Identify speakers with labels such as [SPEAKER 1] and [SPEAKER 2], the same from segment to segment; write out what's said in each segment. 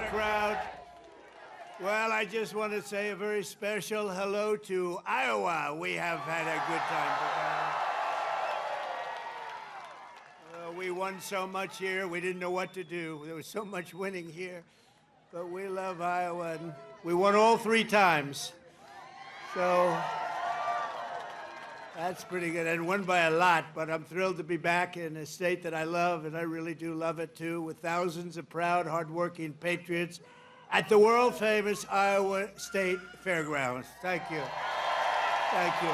[SPEAKER 1] crowd. Well, I just want to say a very special hello to Iowa. We have had a good time together. We won so much here, we didn't know what to do. There was so much winning here. But we love Iowa, and we won all 3 times. So that's pretty good, and won by a lot, but I'm thrilled to be back in a state that I love, and I really do love it too, with thousands of proud, hardworking patriots at the world-famous Iowa State Fairgrounds. Thank you. Thank you.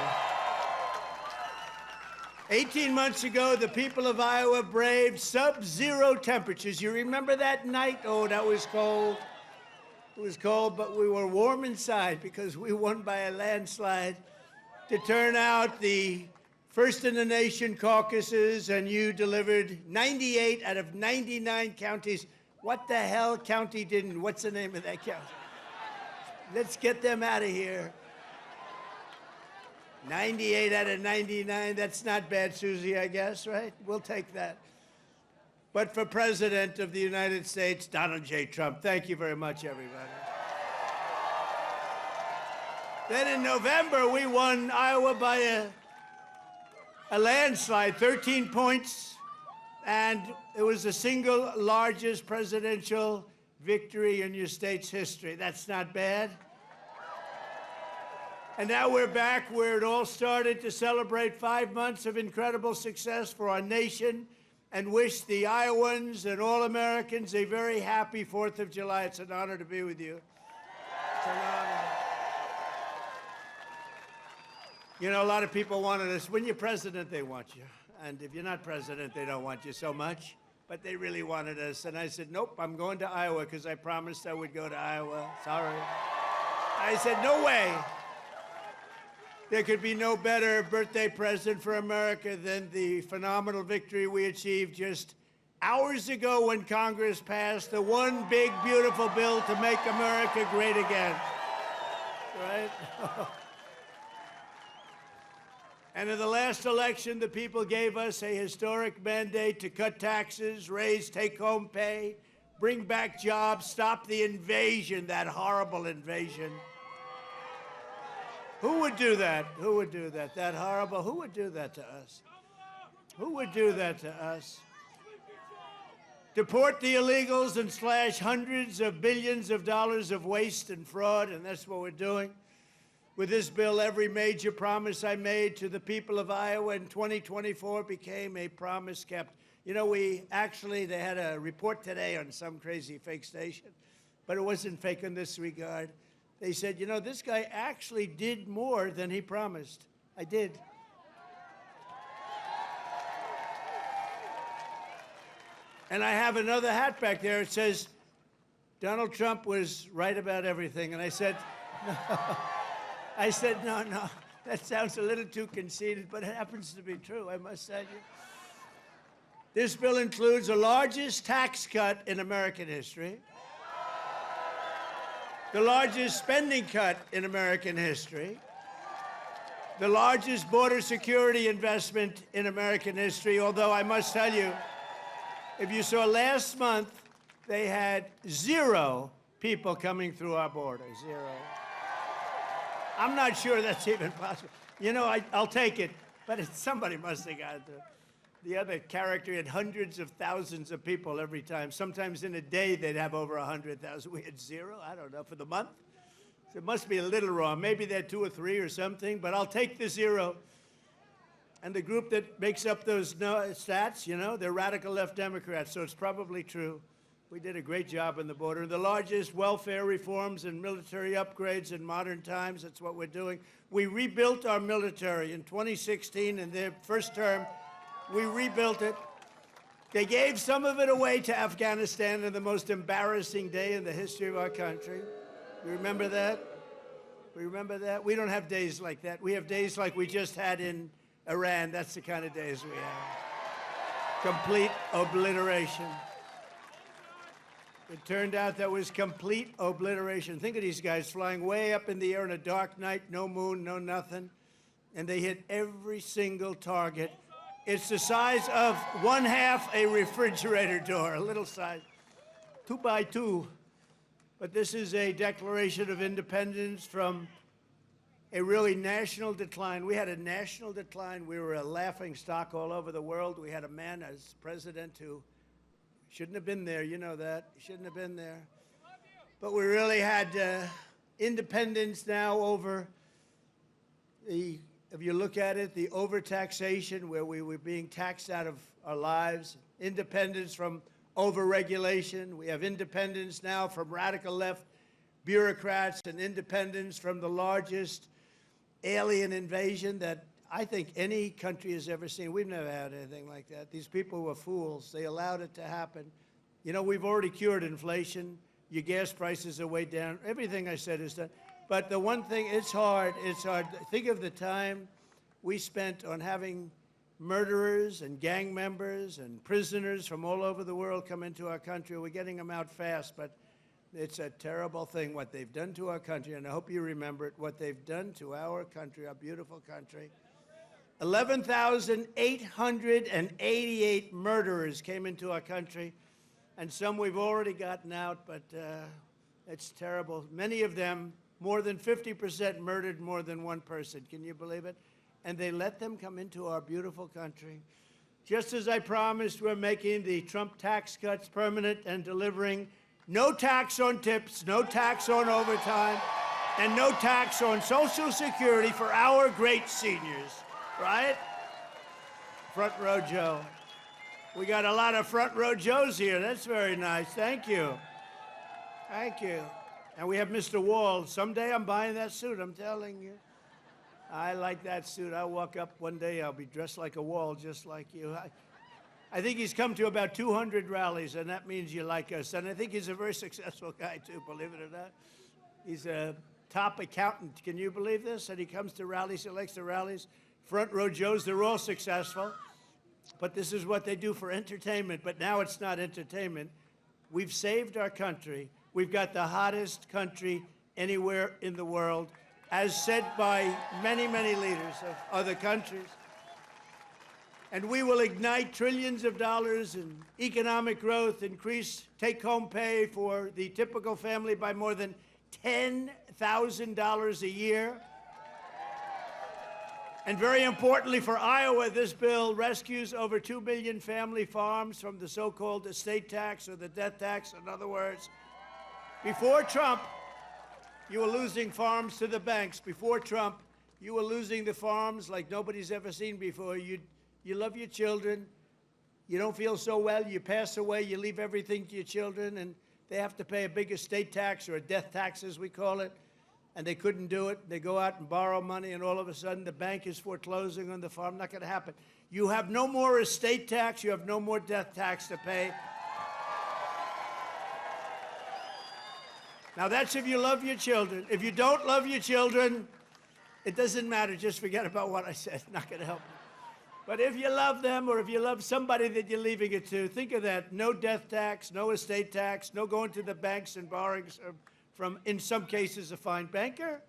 [SPEAKER 1] 18 months ago, the people of Iowa braved sub-zero temperatures. You remember that night? Oh, that was cold. It was cold, but we were warm inside because we won by a landslide to turn out the first-in-the-nation caucuses, and you delivered 98 out of 99 counties. What the hell county didn't? What's the name of that county? Let's get them out of here. 98 out of 99, that's not bad, Susie, I guess, right? We'll take that. But for President of the United States, Donald J. Trump, thank you very much, everybody. Then in November, we won Iowa by a landslide, 13 points, and it was the single largest presidential victory in your state's history. That's not bad. And now we're back where it all started to celebrate 5 months of incredible success for our nation and wish the Iowans and all Americans a very happy 4th of July. It's an honor to be with you. It's an honor. You know, a lot of people wanted us. When you're president, they want you. And if you're not president, they don't want you so much. But they really wanted us. And I said, nope, I'm going to Iowa because I promised I would go to Iowa. Sorry. I said, no way. There could be no better birthday present for America than the phenomenal victory we achieved just hours ago when Congress passed the one big, beautiful bill to make America great again. Right? And in the last election, the people gave us a historic mandate to cut taxes, raise take-home pay, bring back jobs, stop the invasion, that horrible invasion. Who would do that? Who would do that? That horrible, who would do that to us? Who would do that to us? Deport the illegals and slash hundreds of billions of dollars of waste and fraud, and that's what we're doing. With this bill, every major promise I made to the people of Iowa in 2024 became a promise kept. You know, they had a report today on some crazy fake station, but it wasn't fake in this regard. They said, you know, this guy actually did more than he promised. I did. And I have another hat back there. It says, Donald Trump was right about everything. And I said, no. No, that sounds a little too conceited, but it happens to be true, I must tell you. This bill includes the largest tax cut in American history, the largest spending cut in American history, the largest border security investment in American history, although I must tell you, if you saw last month, they had 0 people coming through our border, 0. I'm not sure that's even possible. You know, I'll take it, but somebody must have got it. The other character had hundreds of thousands of people every time. Sometimes in a day, they'd have over 100,000. We had 0, I don't know, for the month. So it must be a little wrong. Maybe they had 2 or 3 or something, but I'll take the 0. And the group that makes up those stats, you know, they're radical left Democrats, so it's probably true. We did a great job on the border. The largest welfare reforms and military upgrades in modern times, that's what we're doing. We rebuilt our military in 2016, in their first term. We rebuilt it. They gave some of it away to Afghanistan on the most embarrassing day in the history of our country. You remember that? We remember that? We don't have days like that. We have days like we just had in Iran. That's the kind of days we have. Complete obliteration. It turned out that was complete obliteration. Think of these guys flying way up in the air on a dark night, no moon, no nothing, and they hit every single target. It's the size of 1/2 a refrigerator door, a little size, 2 by 2. But this is a declaration of independence from a really national decline. We had a national decline. We were a laughing stock all over the world. We had a man as president who shouldn't have been there. You know that. He shouldn't have been there. But we really had independence now over the, if you look at it, the overtaxation, where we were being taxed out of our lives, independence from overregulation. We have independence now from radical left bureaucrats, and independence from the largest alien invasion that I think any country has ever seen. We've never had anything like that. These people were fools. They allowed it to happen. You know, we've already cured inflation. Your gas prices are way down. Everything I said is done. But the one thing, it's hard. It's hard. Think of the time we spent on having murderers and gang members and prisoners from all over the world come into our country. We're getting them out fast, but it's a terrible thing what they've done to our country, and I hope you remember it, what they've done to our country, our beautiful country. 11,888 murderers came into our country, and some we've already gotten out, but it's terrible. Many of them, more than 50%, murdered more than one person. Can you believe it? And they let them come into our beautiful country. Just as I promised, we're making the Trump tax cuts permanent and delivering no tax on tips, no tax on overtime, and no tax on Social Security for our great seniors, right? Front row Joe. We got a lot of front row Joes here. That's very nice. Thank you. Thank you. And we have Mr. Wall. Someday I'm buying that suit, I'm telling you. I like that suit. I'll walk up one day, I'll be dressed like a wall, just like you. I think he's come to about 200 rallies, and that means you like us. And I think he's a very successful guy, too, believe it or not. He's a top accountant. Can you believe this? And he comes to rallies, he likes the rallies. Front row Joes, they're all successful. But this is what they do for entertainment. But now it's not entertainment. We've saved our country. We've got the hottest country anywhere in the world, as said by many, many leaders of other countries. And we will ignite trillions of dollars in economic growth, increase take-home pay for the typical family by more than $10,000 a year. And very importantly for Iowa, this bill rescues over 2 million family farms from the so-called estate tax or the death tax. In other words, before Trump, you were losing farms to the banks. Before Trump, you were losing the farms like nobody's ever seen before. You love your children. You don't feel so well. You pass away. You leave everything to your children, and they have to pay a big estate tax, or a death tax, as we call it, and they couldn't do it. They go out and borrow money, and all of a sudden the bank is foreclosing on the farm. Not going to happen. You have no more estate tax. You have no more death tax to pay. Now, that's if you love your children. If you don't love your children, it doesn't matter. Just forget about what I said. Not going to help you. But if you love them, or if you love somebody that you're leaving it to, think of that. No death tax, no estate tax, no going to the banks and borrowing from, in some cases, a fine banker,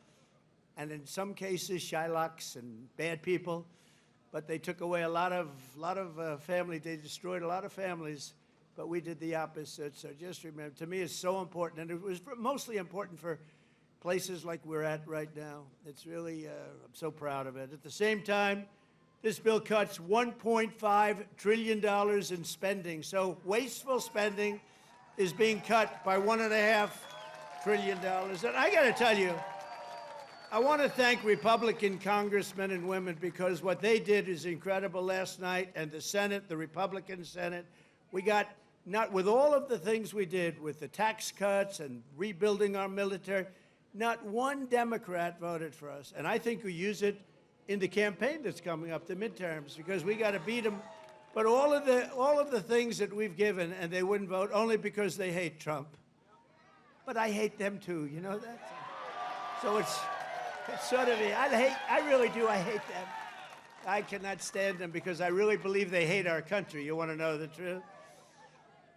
[SPEAKER 1] and in some cases, Shylocks and bad people. But they took away a lot of family. They destroyed a lot of families. But we did the opposite. So just remember, to me, it's so important. And it was mostly important for places like we're at right now. It's really, I'm so proud of it. At the same time, this bill cuts $1.5 trillion in spending. So wasteful spending is being cut by $1.5 trillion. And I got to tell you, I want to thank Republican congressmen and women, because what they did is incredible last night. And the Senate, the Republican Senate, we got, not with all of the things we did with the tax cuts and rebuilding our military, not one Democrat voted for us. And I think we use it in the campaign that's coming up, the midterms, because we got to beat them. But all of the things that we've given, and they wouldn't vote only because they hate Trump. But I hate them too, you know that? So it's sort of, I really do, I hate them. I cannot stand them because I really believe they hate our country. You want to know the truth?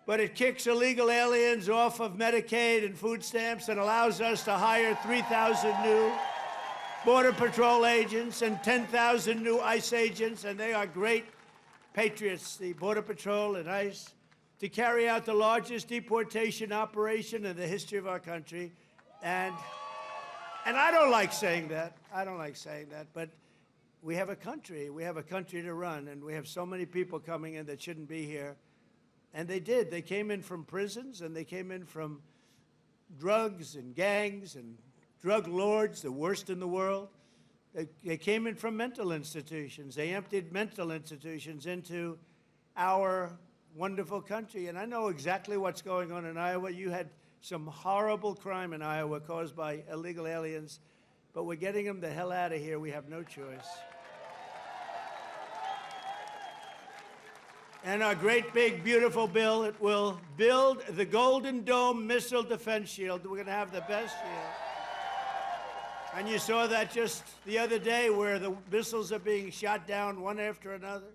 [SPEAKER 1] But it kicks illegal aliens off of Medicaid and food stamps and allows us to hire 3,000 new Border Patrol agents and 10,000 new ICE agents, and they are great patriots, the Border Patrol and ICE. to carry out the largest deportation operation in the history of our country. And I don't like saying that. I don't like saying that. But we have a country. We have a country to run. And we have so many people coming in that shouldn't be here. And they did. They came in from prisons, and they came in from drugs and gangs and drug lords, the worst in the world. They came in from mental institutions. They emptied mental institutions into our wonderful country. And I know exactly what's going on in Iowa. You had some horrible crime in Iowa caused by illegal aliens, but we're getting them the hell out of here. We have no choice. And our great, big, beautiful bill, it will build the Golden Dome Missile Defense Shield. We're going to have the best shield. And you saw that just the other day where the missiles are being shot down one after another.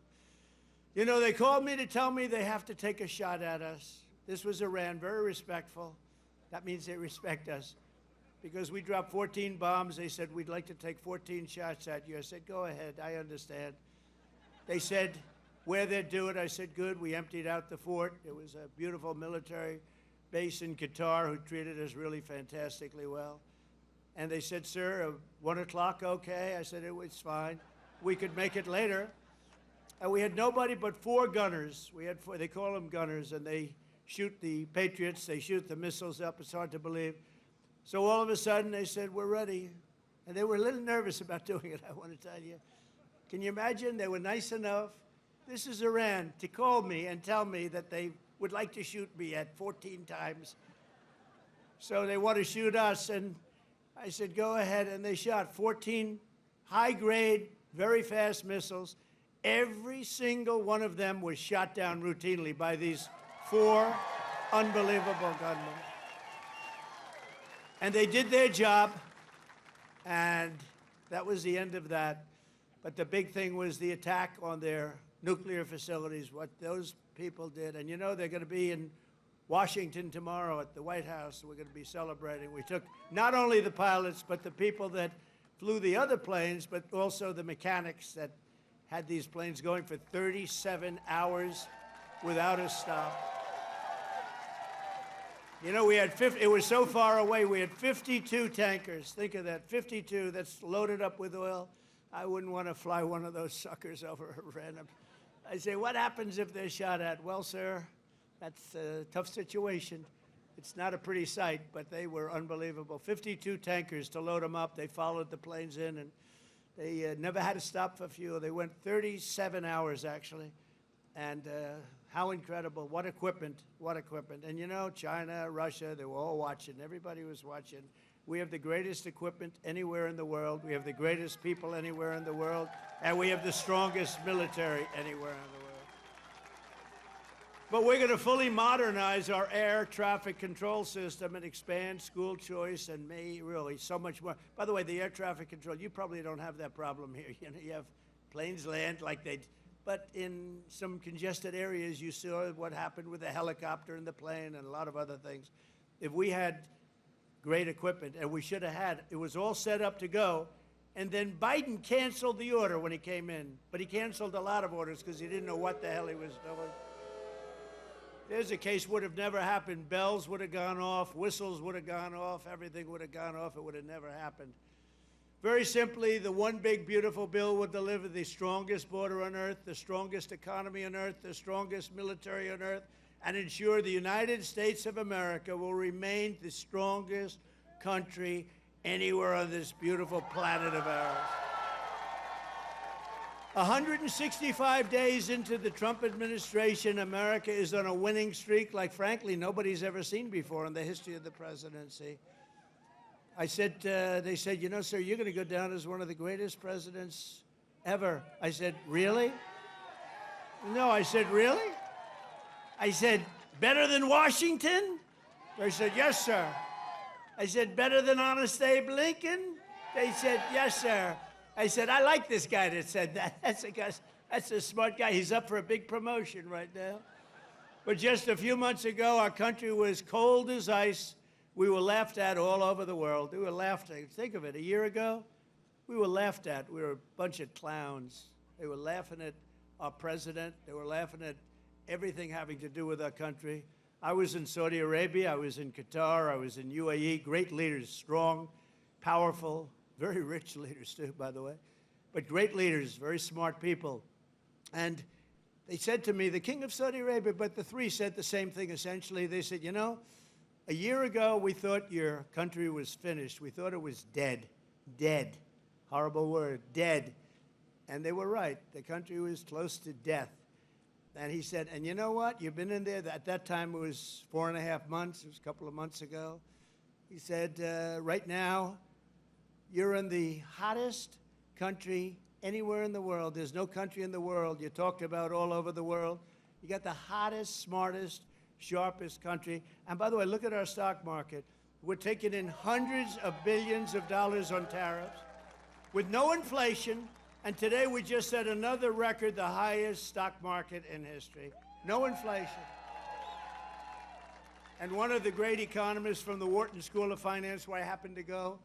[SPEAKER 1] You know, they called me to tell me they have to take a shot at us. This was Iran, very respectful. That means they respect us. Because we dropped 14 bombs, they said, we'd like to take 14 shots at you. I said, go ahead, I understand. They said, where they'd do it, I said, good. We emptied out the fort. It was a beautiful military base in Qatar who treated us really fantastically well. And they said, sir, 1 o'clock, okay? I said, it was fine. We could make it later. And we had nobody but 4 gunners. We had 4, they call them gunners, and they shoot the Patriots, they shoot the missiles up. It's hard to believe. So all of a sudden, they said, we're ready. And they were a little nervous about doing it, I want to tell you. Can you imagine? They were nice enough. This is Iran, to call me and tell me that they would like to shoot me at 14 times. So they want to shoot us, and I said, go ahead, and they shot 14 high-grade, very fast missiles. Every single one of them was shot down routinely by these 4 unbelievable gunmen. And they did their job, and that was the end of that. But the big thing was the attack on their nuclear facilities, what those people did. And you know, they're going to be in Washington tomorrow at the White House. We're going to be celebrating. We took not only the pilots, but the people that flew the other planes, but also the mechanics that had these planes going for 37 hours without a stop. You know, we had it was so far away, we had 52 tankers. Think of that, 52 that's loaded up with oil. I wouldn't want to fly one of those suckers over Iran. I say, what happens if they're shot at? Well, sir, that's a tough situation. It's not a pretty sight, but they were unbelievable. 52 tankers to load them up. They followed the planes in, and they never had to stop for fuel. They went 37 hours, actually. And how incredible. What equipment, what equipment. And you know, China, Russia, they were all watching. Everybody was watching. We have the greatest equipment anywhere in the world. We have the greatest people anywhere in the world. And we have the strongest military anywhere in the world. But we're going to fully modernize our air traffic control system and expand school choice and really so much more. By the way, the air traffic control, you probably don't have that problem here. You know, you have planes land like they, but in some congested areas, you saw what happened with the helicopter and the plane and a lot of other things. If we had great equipment, and we should have had, it was all set up to go, and then Biden canceled the order when he came in, but he canceled a lot of orders because he didn't know what the hell he was doing. There's a case would have never happened. Bells would have gone off, whistles would have gone off, everything would have gone off. It would have never happened. Very simply, the one big, beautiful bill would deliver the strongest border on earth, the strongest economy on earth, the strongest military on earth, and ensure the United States of America will remain the strongest country anywhere on this beautiful planet of ours. 165 days into the Trump administration, America is on a winning streak like, frankly, nobody's ever seen before in the history of the presidency. I said, they said, you know, sir, you're going to go down as one of the greatest presidents ever. I said, really? No, I said, really? I said, better than Washington? They said, yes, sir. I said, better than Honest Abe Lincoln? They said, yes, sir. I said, I like this guy that said that. That's a smart guy. He's up for a big promotion right now. But just a few months ago, our country was cold as ice. We were laughed at all over the world. We were laughed at. Think of it, a year ago, we were laughed at. We were a bunch of clowns. They were laughing at our president. They were laughing at everything having to do with our country. I was in Saudi Arabia, I was in Qatar, I was in UAE, great leaders, strong, powerful, very rich leaders too, by the way, but great leaders, very smart people. And they said to me, the king of Saudi Arabia, but the three said the same thing essentially. They said, you know, a year ago we thought your country was finished. We thought it was dead. Dead. Horrible word, dead. And they were right. The country was close to death. And he said, and you know what? You've been in there. At that time, it was 4.5 months. It was a couple of months ago. He said, right now, you're in the hottest country anywhere in the world. There's no country in the world. You talked about all over the world. You got the hottest, smartest, sharpest country. And by the way, look at our stock market. We're taking in hundreds of billions of dollars on tariffs with no inflation. And today we just set another record, the highest stock market in history. No inflation. And one of the great economists from the Wharton School of Finance, where I happened to go,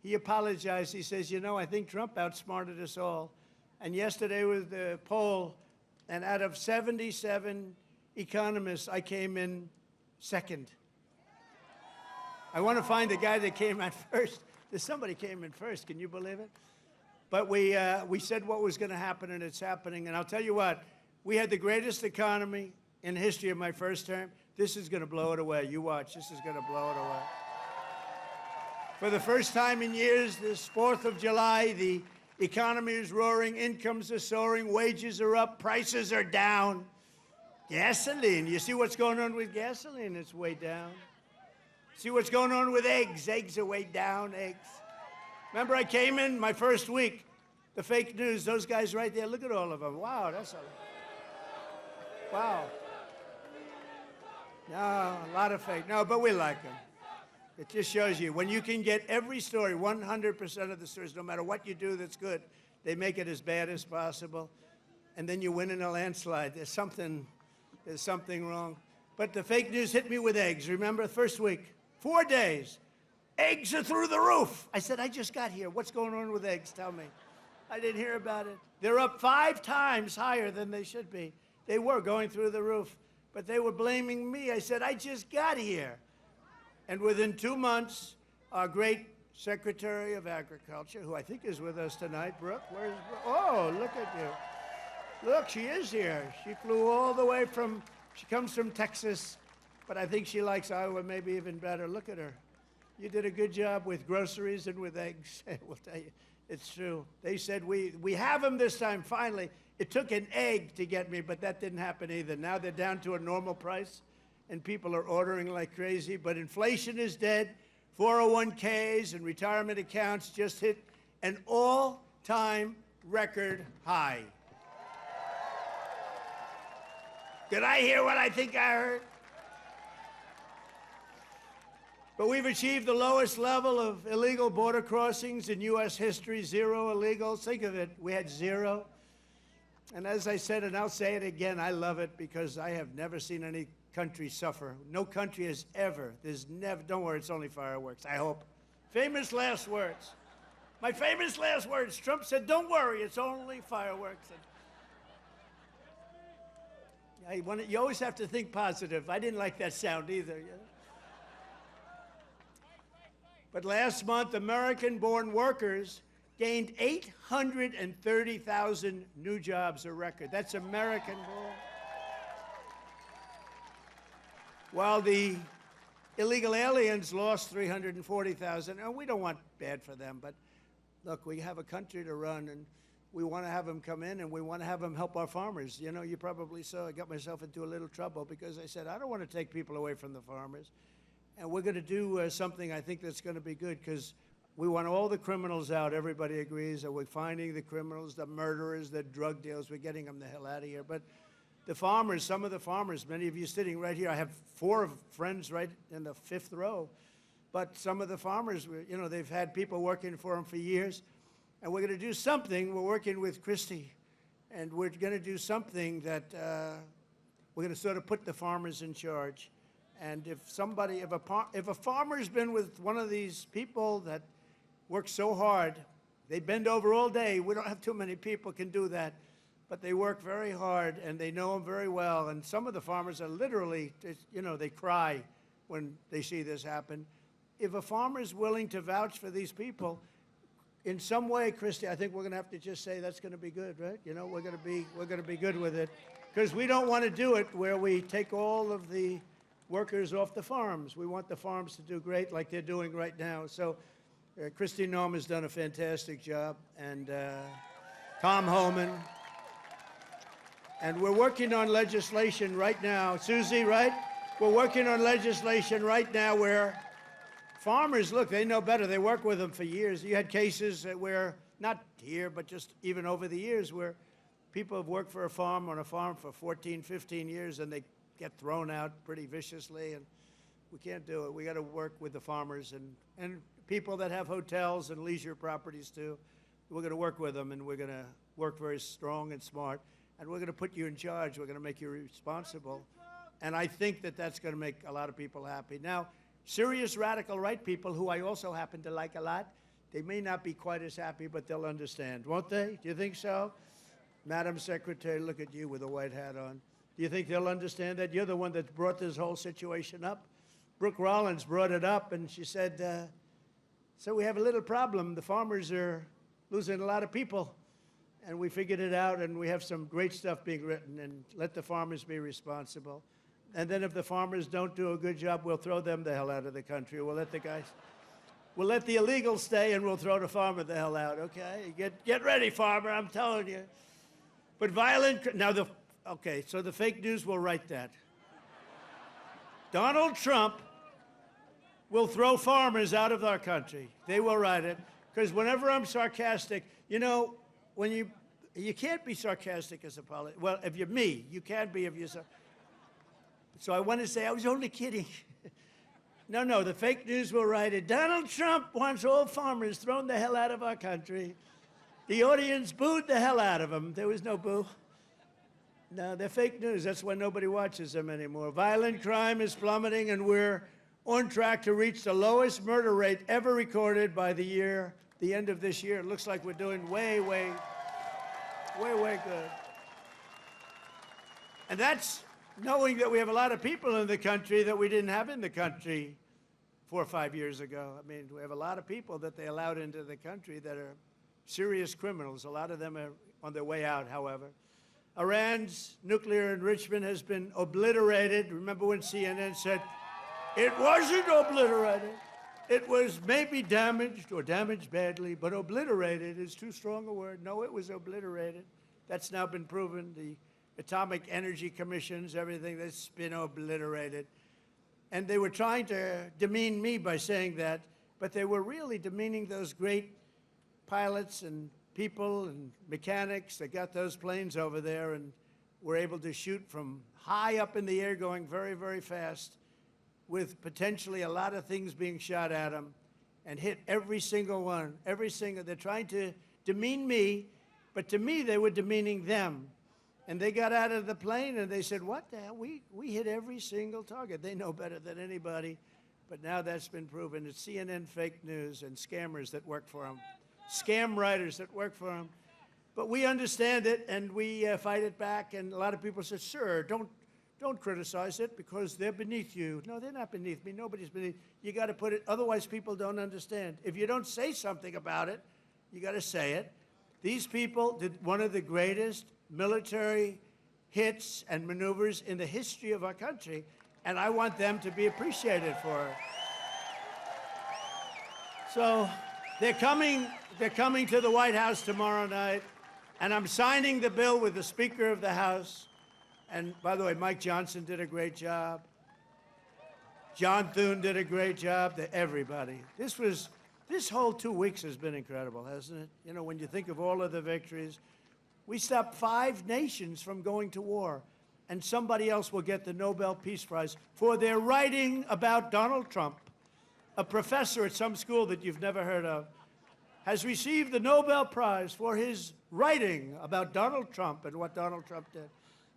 [SPEAKER 1] he apologized. He says, you know, I think Trump outsmarted us all. And yesterday was the poll, and out of 77 economists, I came in second. I want to find the guy that came in first. There's somebody came in first. Can you believe it? But we said what was going to happen, and it's happening. And I'll tell you what, we had the greatest economy in the history of my first term. This is going to blow it away. You watch. This is going to blow it away. For the first time in years, this 4th of July, the economy is roaring, incomes are soaring, wages are up, prices are down. Gasoline, you see what's going on with gasoline? It's way down. See what's going on with eggs? Eggs are way down, eggs. Remember, I came in my first week, the fake news, those guys right there, look at all of them. Wow, that's a, wow. No, a lot of fake. No, but we like them. It just shows you, when you can get every story, 100% of the stories, no matter what you do that's good, they make it as bad as possible, and then you win in a landslide. There's something wrong. But the fake news hit me with eggs. Remember, first week, 4 days. Eggs are through the roof. I said, I just got here. What's going on with eggs? Tell me. I didn't hear about it. They're up 5 times higher than they should be. They were going through the roof, but they were blaming me. I said, I just got here. And within 2 months, our great Secretary of Agriculture, who I think is with us tonight, Brooke, where's Brooke? Oh, look at you. Look, she is here. She flew all the way from, she comes from Texas, but I think she likes Iowa maybe even better. Look at her. You did a good job with groceries and with eggs. We'll tell you, it's true. They said, we have them this time, finally. It took an egg to get me, but that didn't happen either. Now they're down to a normal price, and people are ordering like crazy. But inflation is dead. 401ks and retirement accounts just hit an all-time record high. Did I hear what I think I heard? But we've achieved the lowest level of illegal border crossings in U.S. history, 0 illegals. Think of it, we had 0. And as I said, and I'll say it again, I love it because I have never seen any country suffer. No country has ever, there's never, don't worry, it's only fireworks, I hope. Famous last words. My famous last words, Trump said, don't worry, it's only fireworks. And you always have to think positive. I didn't like that sound either. You know? But last month, American-born workers gained 830,000 new jobs, a record. That's American-born. While the illegal aliens lost 340,000. And we don't want bad for them, but look, we have a country to run, and we want to have them come in, and we want to have them help our farmers. You know, you probably saw I got myself into a little trouble because I said, I don't want to take people away from the farmers. And we're going to do something I think that's going to be good because we want all the criminals out. Everybody agrees that we're finding the criminals, the murderers, the drug dealers. We're getting them the hell out of here. But the farmers, some of the farmers, many of you sitting right here, I have 4 friends right in the 5th row. But some of the farmers, you know, they've had people working for them for years. And we're going to do something. We're working with Christie. And we're going to do something that we're going to sort of put the farmers in charge. And if somebody, if a farmer's been with one of these people that work so hard, they bend over all day, we don't have too many people can do that. but they work very hard, and they know them very well. And some of the farmers are literally, they cry when they see this happen. If a farmer is willing to vouch for these people, in some way, Christy, I think we're going to have to just say that's going to be good, right? We're going to be good with it, because we don't want to do it where we take all of the workers off the farms. We want the farms to do great, like they're doing right now. So, Christy Noem has done a fantastic job, and Tom Homan, and we're working on legislation right now. Susie, right? We're working on legislation right now where farmers, look, they know better. They work with them for years. You had cases where, not here, but just even over the years, where people have worked for on a farm for 14, 15 years, and they get thrown out pretty viciously, and we can't do it. We got to work with the farmers and people that have hotels and leisure properties too. We're going to work with them, and we're going to work very strong and smart, and we're going to put you in charge. We're going to make you responsible, and I think that that's going to make a lot of people happy. Now, serious radical right people, who I also happen to like a lot, they may not be quite as happy, but they'll understand, won't they? Do you think so? Madam Secretary, look at you with a white hat on. Do you think they'll understand that? You're the one that brought this whole situation up. Brooke Rollins brought it up, and she said, so we have a little problem. The farmers are losing a lot of people, and we figured it out, and we have some great stuff being written, and let the farmers be responsible. And then if the farmers don't do a good job, we'll throw them the hell out of the country. We'll let the illegals stay, and we'll throw the farmer the hell out, okay? Get ready, farmer, I'm telling you. But okay, so the fake news will write that. Donald Trump will throw farmers out of our country. They will write it, because whenever I'm sarcastic, when you can't be sarcastic as a politician. Well, if you're me, you can be if you're So I want to say I was only kidding. No, the fake news will write it. Donald Trump wants all farmers thrown the hell out of our country. The audience booed the hell out of him. There was no boo. No, they're fake news. That's why nobody watches them anymore. Violent crime is plummeting, and we're on track to reach the lowest murder rate ever recorded by the end of this year. It looks like we're doing way, way, way, way good. And that's knowing that we have a lot of people in the country that we didn't have in the country 4 or 5 years ago. I mean, we have a lot of people that they allowed into the country that are serious criminals. A lot of them are on their way out, however. Iran's nuclear enrichment has been obliterated. Remember when CNN said, it wasn't obliterated. It was maybe damaged or damaged badly, but obliterated is too strong a word. No, it was obliterated. That's now been proven. The Atomic Energy Commissions, everything, that's been obliterated. And they were trying to demean me by saying that, but they were really demeaning those great pilots and people and mechanics that got those planes over there and were able to shoot from high up in the air going very, very fast with potentially a lot of things being shot at them and hit every single one, they're trying to demean me, but to me they were demeaning them. And they got out of the plane and they said, what the hell, we hit every single target. They know better than anybody, but now that's been proven. It's CNN fake news and scammers that work for them, scam writers that work for them. But we understand it and we fight it back, and a lot of people say, sir, don't criticize it because they're beneath you. No, they're not beneath me. Nobody's beneath. You got to put it, otherwise people don't understand. If you don't say something about it, you got to say it. These people did one of the greatest military hits and maneuvers in the history of our country, and I want them to be appreciated for it. So they're coming to the White House tomorrow night, and I'm signing the bill with the Speaker of the House. And by the way, Mike Johnson did a great job. John Thune did a great job. Everybody. This whole 2 weeks has been incredible, hasn't it? You know, when you think of all of the victories, we stopped 5 nations from going to war, and somebody else will get the Nobel Peace Prize for their writing about Donald Trump. A professor at some school that you've never heard of has received the Nobel Prize for his writing about Donald Trump and what Donald Trump did.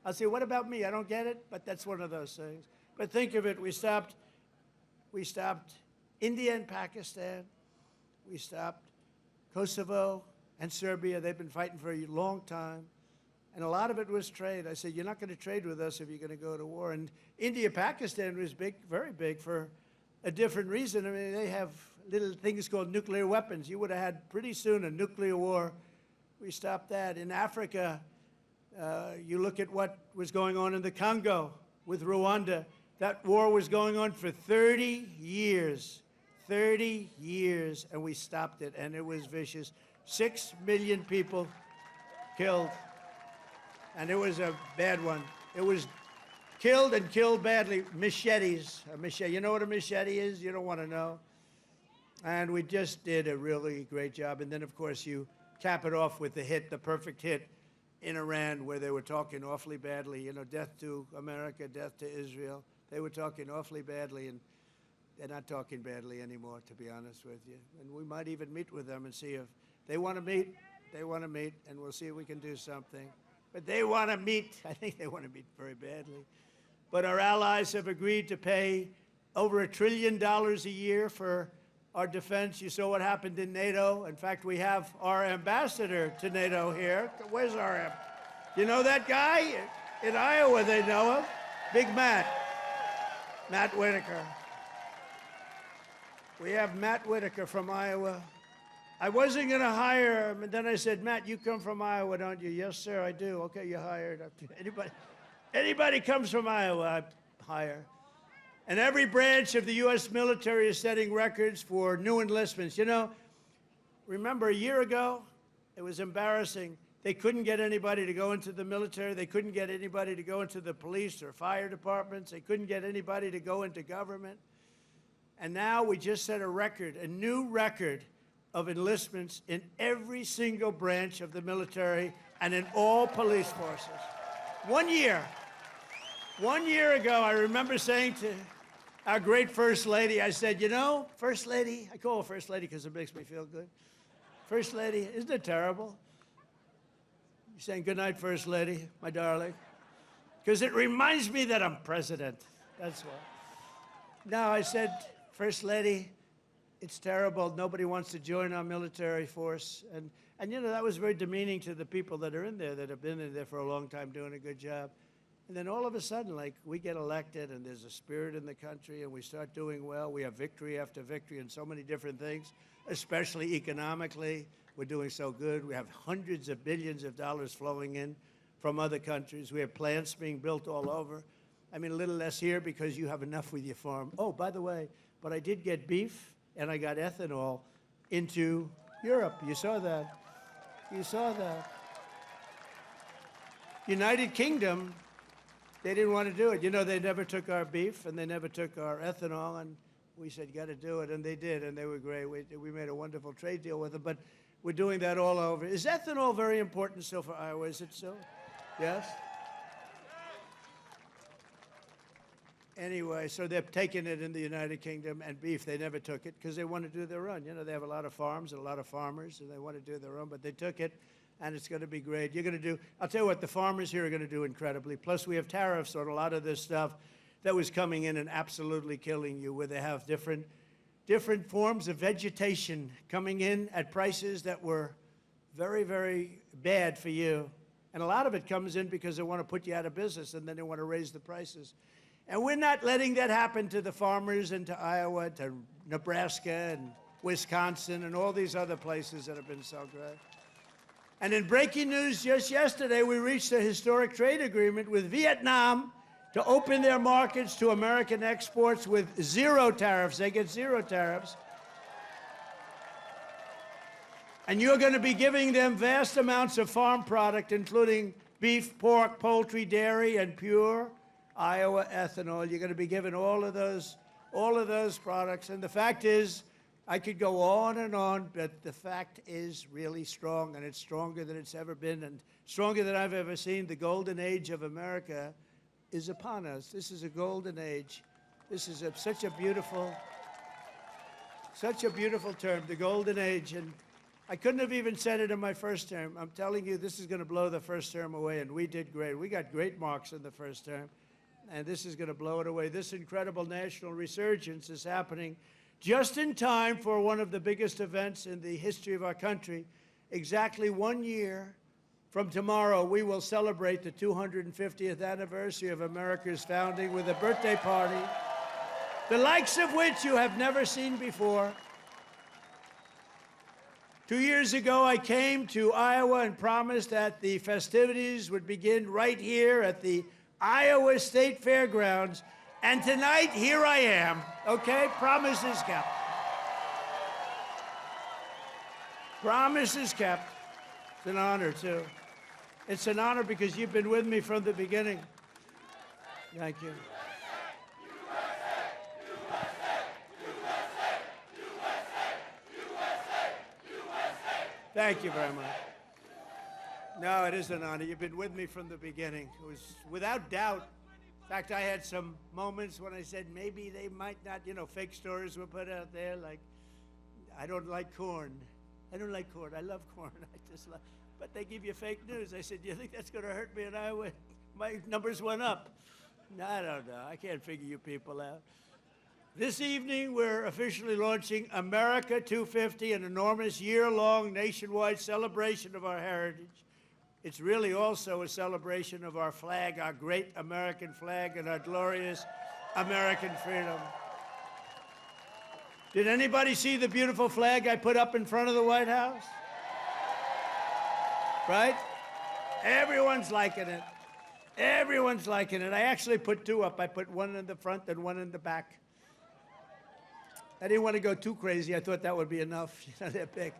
[SPEAKER 1] I'll say, what about me? I don't get it, but that's one of those things. But think of it, we stopped India and Pakistan. We stopped Kosovo and Serbia. They've been fighting for a long time. And a lot of it was trade. I said, you're not going to trade with us if you're going to go to war. And India-Pakistan was big, very big, for a different reason. I mean, they have little things called nuclear weapons. You would have had pretty soon a nuclear war. We stopped that. In Africa, you look at what was going on in the Congo with Rwanda. That war was going on for 30 years. 30 years, and we stopped it, and it was vicious. 6 million people killed. And it was a bad one. It was killed and killed badly. Machetes. A machete. You know what a machete is? You don't want to know. And we just did a really great job. And then, of course, you cap it off with the hit, the perfect hit in Iran, where they were talking awfully badly. You know, death to America, death to Israel. They were talking awfully badly, and they're not talking badly anymore, to be honest with you. And we might even meet with them and see if they want to meet. They want to meet, and we'll see if we can do something. But they want to meet. I think they want to meet very badly. But our allies have agreed to pay over $1 trillion a year for our defense. You saw what happened in NATO. In fact, we have our ambassador to NATO here. Where's our you know that guy? In Iowa, they know him. Big Matt. Matt Whitaker. We have Matt Whitaker from Iowa. I wasn't going to hire him, and then I said, Matt, you come from Iowa, don't you? Yes, sir, I do. Okay, you're hired. Anybody comes from Iowa, I hire. And every branch of the U.S. military is setting records for new enlistments. You know, remember a year ago, it was embarrassing. They couldn't get anybody to go into the military. They couldn't get anybody to go into the police or fire departments. They couldn't get anybody to go into government. And now we just set a record, a new record of enlistments in every single branch of the military and in all police forces. 1 year. 1 year ago, I remember saying to our great First Lady, I said, you know, First Lady, I call her First Lady because it makes me feel good. First Lady, isn't it terrible? You're saying good night, First Lady, my darling. Because it reminds me that I'm president. That's why. No, I said, First Lady, it's terrible. Nobody wants to join our military force. And you know, that was very demeaning to the people that are in there, that have been in there for a long time doing a good job. And then all of a sudden, like, we get elected and there's a spirit in the country and we start doing well. We have victory after victory in so many different things, especially economically. We're doing so good. We have hundreds of billions of dollars flowing in from other countries. We have plants being built all over. I mean, a little less here because you have enough with your farm. Oh, by the way, but I did get beef and I got ethanol into Europe. You saw that. You saw that. United Kingdom, they didn't want to do it. You know, they never took our beef and they never took our ethanol, and we said, got to do it, and they did, and they were great. We made a wonderful trade deal with them, but we're doing that all over. Is ethanol very important still for Iowa? Is it so? Yes? Anyway, so they're taking it in the United Kingdom, and beef, they never took it because they want to do their own. You know, they have a lot of farms and a lot of farmers, and they want to do their own, but they took it, and it's going to be great. You're going to do, I'll tell you what, the farmers here are going to do incredibly. Plus, we have tariffs on a lot of this stuff that was coming in and absolutely killing you, where they have different forms of vegetation coming in at prices that were very, very bad for you. And a lot of it comes in because they want to put you out of business, and then they want to raise the prices. And we're not letting that happen to the farmers and to Iowa, to Nebraska and Wisconsin and all these other places that have been so great. And in breaking news just yesterday, we reached a historic trade agreement with Vietnam to open their markets to American exports with zero tariffs. They get zero tariffs. And you're going to be giving them vast amounts of farm product, including beef, pork, poultry, dairy, and pure Iowa ethanol. You're going to be given all of those products. And the fact is, I could go on, but the fact is really strong, and it's stronger than it's ever been, and stronger than I've ever seen. The golden age of America is upon us. This is a golden age. This is such a beautiful term, the golden age. And I couldn't have even said it in my first term. I'm telling you, this is going to blow the first term away, and we did great. We got great marks in the first term, and this is going to blow it away. This incredible national resurgence is happening just in time for one of the biggest events in the history of our country. Exactly 1 year From tomorrow, we will celebrate the 250th anniversary of America's founding with a birthday party, the likes of which you have never seen before. 2 years ago, I came to Iowa and promised that the festivities would begin right here at the Iowa State Fairgrounds. And tonight, here I am, okay? Promises kept. Promises kept. It's an honor, too. It's an honor because you've been with me from the beginning. Thank you. Thank you very much. No, it is an honor. You've been with me from the beginning. It was without doubt. In fact, I had some moments when I said maybe they might not, fake stories were put out there like, I don't like corn. I don't like corn. I love corn. But they give you fake news. I said, do you think that's going to hurt me in Iowa? My numbers went up. No, I don't know. I can't figure you people out. This evening, we're officially launching America 250, an enormous year-long nationwide celebration of our heritage. It's really also a celebration of our flag, our great American flag, and our glorious American freedom. Did anybody see the beautiful flag I put up in front of the White House? Right? Everyone's liking it. Everyone's liking it. I actually put two up. I put one in the front and one in the back. I didn't want to go too crazy. I thought that would be enough. They're big.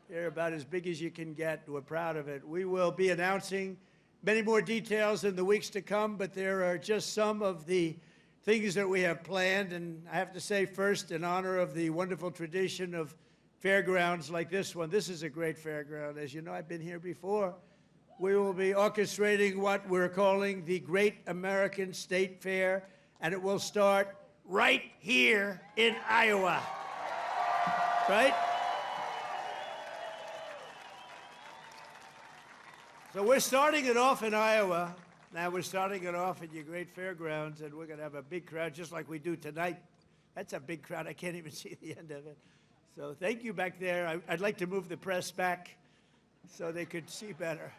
[SPEAKER 1] They're about as big as you can get. We're proud of it. We will be announcing many more details in the weeks to come, but there are just some of the things that we have planned. And I have to say first, in honor of the wonderful tradition of fairgrounds like this one. This is a great fairground. As you know, I've been here before. We will be orchestrating what we're calling the Great American State Fair, and it will start right here in Iowa, right? So we're starting it off in Iowa. Now we're starting it off at your great fairgrounds, and we're going to have a big crowd just like we do tonight. That's a big crowd. I can't even see the end of it. So thank you back there. I'd like to move the press back so they could see better.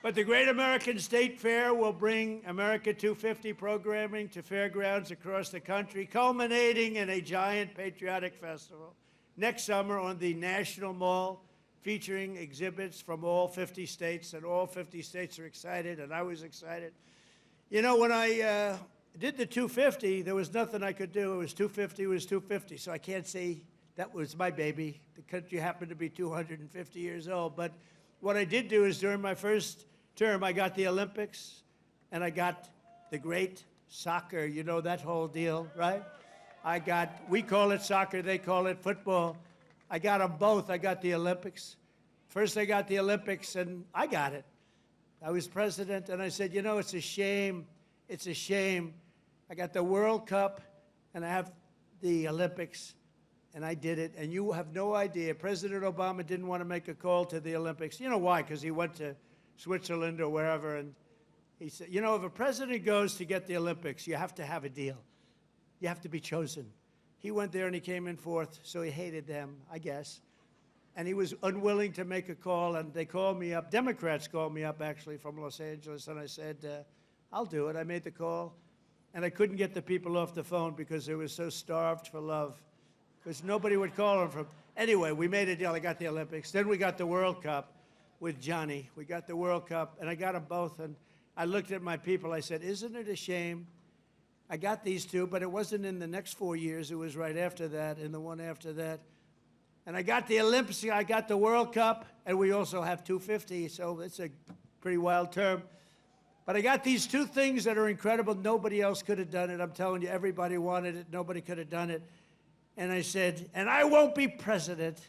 [SPEAKER 1] But the Great American State Fair will bring America 250 programming to fairgrounds across the country, culminating in a giant patriotic festival next summer on the National Mall, featuring exhibits from all 50 states, and all 50 states are excited, and I was excited. You know, when I did the 250, there was nothing I could do. It was 250, it was 250, so I can't say that was my baby. The country happened to be 250 years old, but what I did do is during my first term, I got the Olympics, and I got the great soccer, you know, that whole deal, right? We call it soccer, they call it football. I got them both. I got the Olympics. First I got the Olympics, and I got it. I was president, and I said, you know, it's a shame. It's a shame. I got the World Cup, and I have the Olympics, and I did it. And you have no idea. President Obama didn't want to make a call to the Olympics. You know why? Because he went to Switzerland or wherever, and he said, you know, if a president goes to get the Olympics, you have to have a deal. You have to be chosen. He went there and he came in fourth, so he hated them, I guess. And he was unwilling to make a call, and they called me up. Democrats called me up, actually, from Los Angeles, and I said, I'll do it. I made the call, and I couldn't get the people off the phone because they were so starved for love, because nobody would call them from. Anyway, we made a deal. I got the Olympics. Then we got the World Cup with Johnny. We got the World Cup, and I got them both, and I looked at my people. I said, isn't it a shame? I got these two, but it wasn't in the next 4 years. It was right after that, and the one after that. And I got the Olympics, I got the World Cup, and we also have 250, so it's a pretty wild term. But I got these two things that are incredible. Nobody else could have done it. I'm telling you, everybody wanted it. Nobody could have done it. And I said, and I won't be president,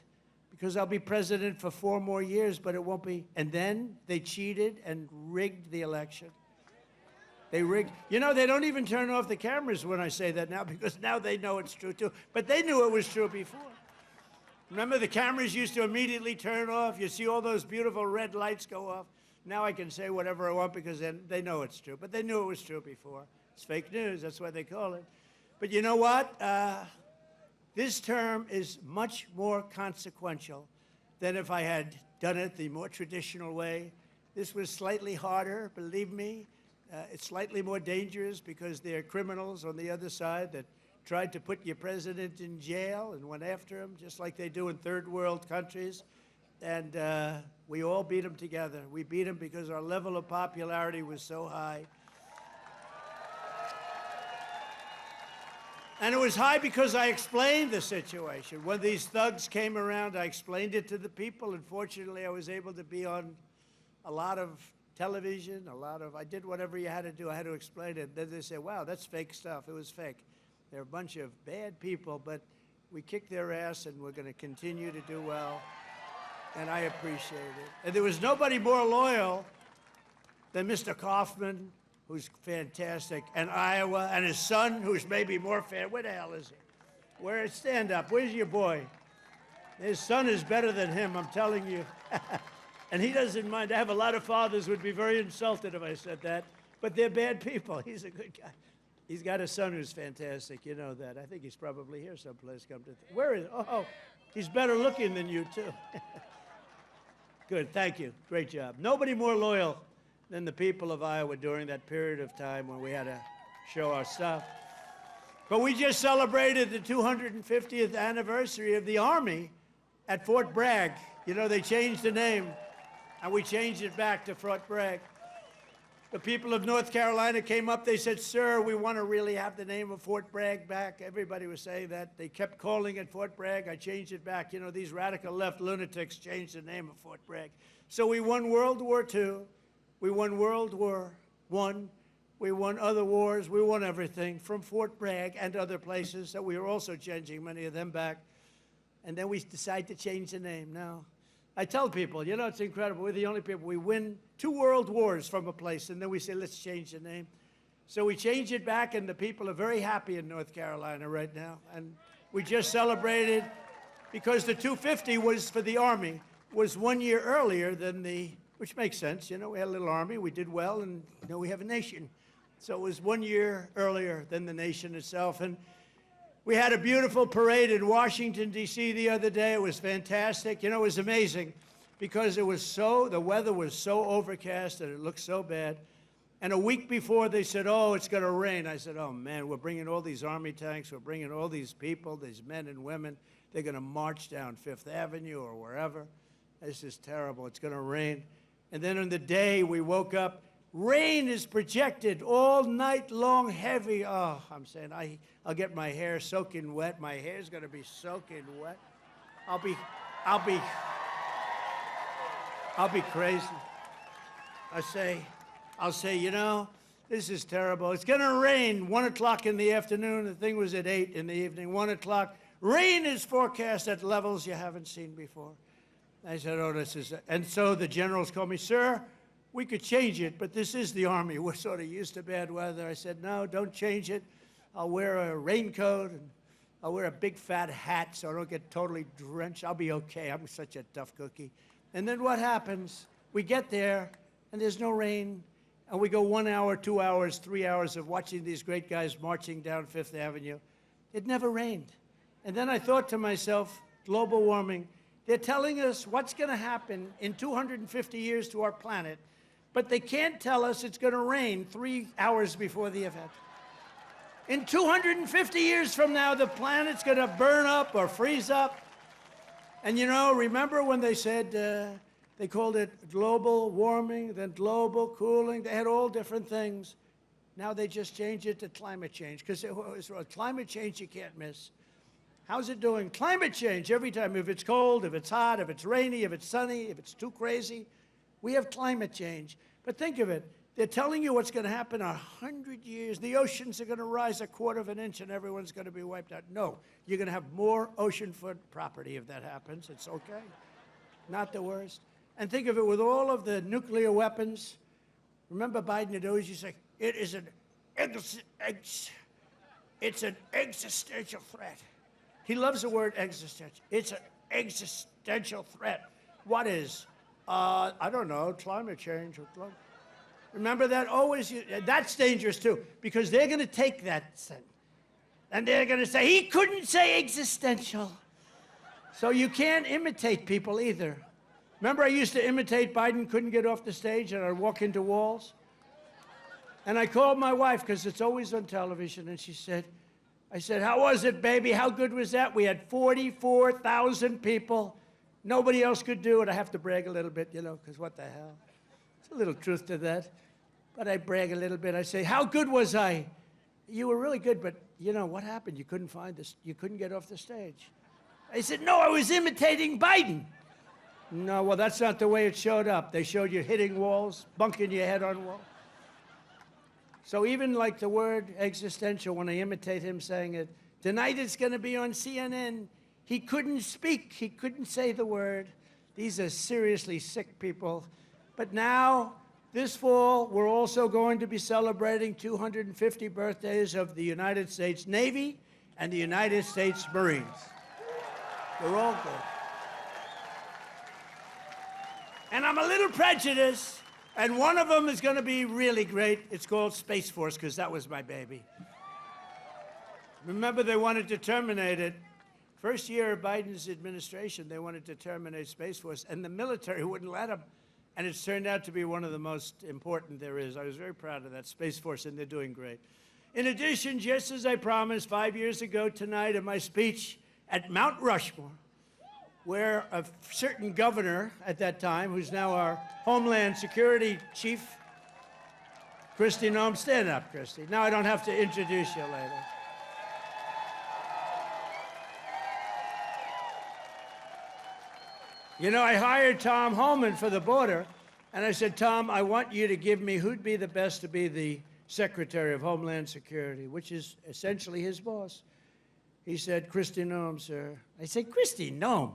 [SPEAKER 1] because I'll be president for 4 more years, but it won't be. And then they cheated and rigged the election. They rigged. You know, they don't even turn off the cameras when I say that now, because now they know it's true, too. But they knew it was true before. Remember, the cameras used to immediately turn off. You see all those beautiful red lights go off. Now I can say whatever I want because then they know it's true. But they knew it was true before. It's fake news. That's why they call it. But you know what? This term is much more consequential than if I had done it the more traditional way This was slightly harder, believe me. It's slightly more dangerous because there are criminals on the other side that tried to put your president in jail and went after him, just like they do in third world countries. And we all beat him together. We beat him because our level of popularity was so high. And it was high because I explained the situation. When these thugs came around, I explained it to the people. And fortunately, I was able to be on a lot of television, I did whatever you had to do. I had to explain it. Then they said, wow, that's fake stuff. It was fake. They're a bunch of bad people, but we kicked their ass, and we're going to continue to do well. And I appreciate it. And there was nobody more loyal than Mr. Kaufman, who's fantastic, and Iowa, and his son, who's maybe more fan. Where the hell is he? Stand up. Where's your boy? His son is better than him, I'm telling you. And he doesn't mind. I have a lot of fathers who would be very insulted if I said that, but they're bad people. He's a good guy. He's got a son who's fantastic. You know that. I think he's probably here someplace. Where is he? Oh, he's better looking than you, too. Good. Thank you. Great job. Nobody more loyal than the people of Iowa during that period of time when we had to show our stuff. But we just celebrated the 250th anniversary of the Army at Fort Bragg. You know, they changed the name, and we changed it back to Fort Bragg. The people of North Carolina came up. They said, sir, we want to really have the name of Fort Bragg back. Everybody was saying that. They kept calling it Fort Bragg. I changed it back. You know, these radical left lunatics changed the name of Fort Bragg. So we won World War II. We won World War I. We won other wars. We won everything from Fort Bragg and other places. So we were also changing many of them back. And then we decided to change the name. Now, I tell people, you know, it's incredible. We're the only people. We win 2 world wars from a place, and then we say, let's change the name. So we change it back, and the people are very happy in North Carolina right now. And we just celebrated, because the 250 was for the Army, was 1 year earlier than which makes sense. You know, we had a little army, we did well, and now we have a nation. So it was 1 year earlier than the nation itself. And we had a beautiful parade in Washington, D.C. the other day. It was fantastic. You know, it was amazing because the weather was so overcast and it looked so bad. And a week before, they said, oh, it's going to rain. I said, oh, man, we're bringing all these Army tanks. We're bringing all these people, these men and women. They're going to march down Fifth Avenue or wherever. This is terrible. It's going to rain. And then on the day, we woke up. Rain is projected all night long, heavy. Oh, I'm saying I'll get my hair soaking wet. My hair's going to be soaking wet. I'll be crazy. I'll say, you know, this is terrible. It's going to rain 1 o'clock in the afternoon. The thing was at 8 in the evening, 1 o'clock. Rain is forecast at levels you haven't seen before. I said, oh, this is, and so the generals called me, sir, we could change it, but this is the Army. We're sort of used to bad weather. I said, no, don't change it. I'll wear a raincoat, and I'll wear a big fat hat so I don't get totally drenched. I'll be okay. I'm such a tough cookie. And then what happens? We get there, and there's no rain, and we go 1 hour, 2 hours, 3 hours of watching these great guys marching down Fifth Avenue. It never rained. And then I thought to myself, global warming, they're telling us what's going to happen in 250 years to our planet, but they can't tell us it's going to rain 3 hours before the event. In 250 years from now, the planet's going to burn up or freeze up. And you know, remember when they said, they called it global warming, then global cooling. They had all different things. Now they just changed it to climate change, because climate change you can't miss. How's it doing? Climate change every time. If it's cold, if it's hot, if it's rainy, if it's sunny, if it's too crazy, we have climate change. But think of it. They're telling you what's going to happen in 100 years. The oceans are going to rise 1/4 of an inch and everyone's going to be wiped out. No, you're going to have more oceanfront property if that happens. It's okay. Not the worst. And think of it with all of the nuclear weapons. Remember Biden had always used to say, it's an existential threat. He loves the word existential. It's an existential threat. What is? I don't know, climate change. Remember that? Always, that's dangerous too, because they're going to take that thing, and they're going to say, he couldn't say existential. So you can't imitate people either. Remember I used to imitate Biden, couldn't get off the stage, and I'd walk into walls? And I called my wife, because it's always on television, and I said, how was it, baby? How good was that? We had 44,000 people. Nobody else could do it. I have to brag a little bit, you know, because what the hell? There's a little truth to that. But I brag a little bit. I say, how good was I? You were really good, but you know, what happened? You couldn't find this. You couldn't get off the stage. I said, no, I was imitating Biden. No, well, that's not the way it showed up. They showed you hitting walls, bunking your head on walls. So even like the word existential, when I imitate him saying it, tonight it's going to be on CNN. He couldn't speak. He couldn't say the word. These are seriously sick people. But now, this fall, we're also going to be celebrating 250 birthdays of the United States Navy and the United States Marines. They're all good. And I'm a little prejudiced, and one of them is going to be really great. It's called Space Force, because that was my baby. Remember, they wanted to terminate it. First year of Biden's administration, they wanted to terminate Space Force, and the military wouldn't let them. And it's turned out to be one of the most important there is. I was very proud of that Space Force, and they're doing great. In addition, just as I promised 5 years ago tonight in my speech at Mount Rushmore, where a certain governor at that time, who's now our Homeland Security Chief, Kristi Noem, stand up, Kristi. Now I don't have to introduce you later. You know, I hired Tom Homan for the border, and I said, Tom, I want you to give me who'd be the best to be the Secretary of Homeland Security, which is essentially his boss. He said, Kristi Noem, sir. I said, Kristi Noem?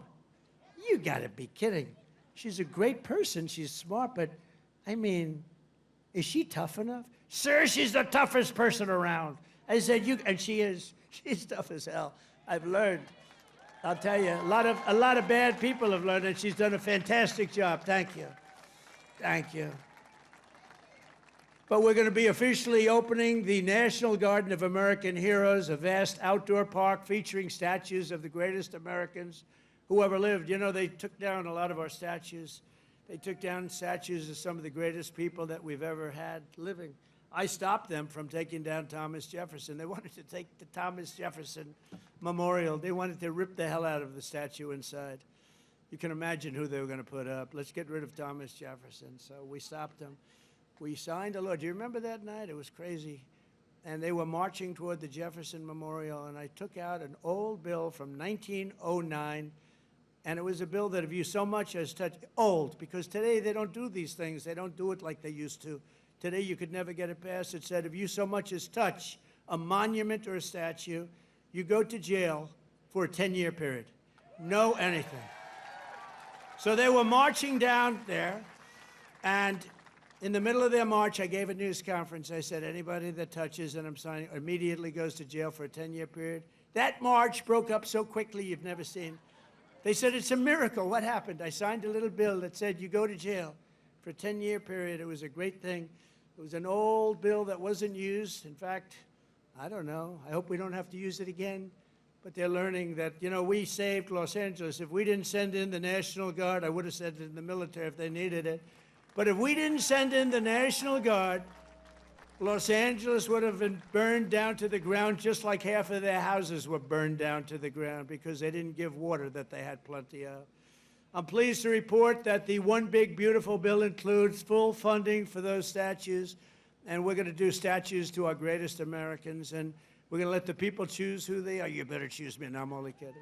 [SPEAKER 1] You gotta be kidding. She's a great person, she's smart, but I mean, is she tough enough? Sir, she's the toughest person around. I said, and she is. She's tough as hell. I've learned. I'll tell you, a lot of bad people have learned, and she's done a fantastic job. Thank you. Thank you. But we're going to be officially opening the National Garden of American Heroes, a vast outdoor park featuring statues of the greatest Americans who ever lived. You know, they took down a lot of our statues. They took down statues of some of the greatest people that we've ever had living. I stopped them from taking down Thomas Jefferson. They wanted to take the Thomas Jefferson Memorial. They wanted to rip the hell out of the statue inside. You can imagine who they were going to put up. Let's get rid of Thomas Jefferson. So we stopped them. We signed a law. Do you remember that night? It was crazy. And they were marching toward the Jefferson Memorial, and I took out an old bill from 1909, and it was a bill that if you so much as touch, old, because today they don't do these things. They don't do it like they used to. Today you could never get it passed. It said if you so much as touch a monument or a statue, you go to jail for a 10-year period. No anything. So they were marching down there, and in the middle of their march, I gave a news conference. I said, anybody that touches, and I'm signing, immediately goes to jail for a 10-year period. That march broke up so quickly you've never seen. They said, it's a miracle. What happened? I signed a little bill that said you go to jail for a 10-year period. It was a great thing. It was an old bill that wasn't used. In fact, I don't know. I hope we don't have to use it again. But they're learning that, you know, we saved Los Angeles. If we didn't send in the National Guard, I would have sent it in the military if they needed it. But if we didn't send in the National Guard, Los Angeles would have been burned down to the ground just like half of their houses were burned down to the ground because they didn't give water that they had plenty of. I'm pleased to report that the One Big Beautiful Bill includes full funding for those statues, and we're going to do statues to our greatest Americans, and we're going to let the people choose who they are. You better choose me. No, I'm only kidding.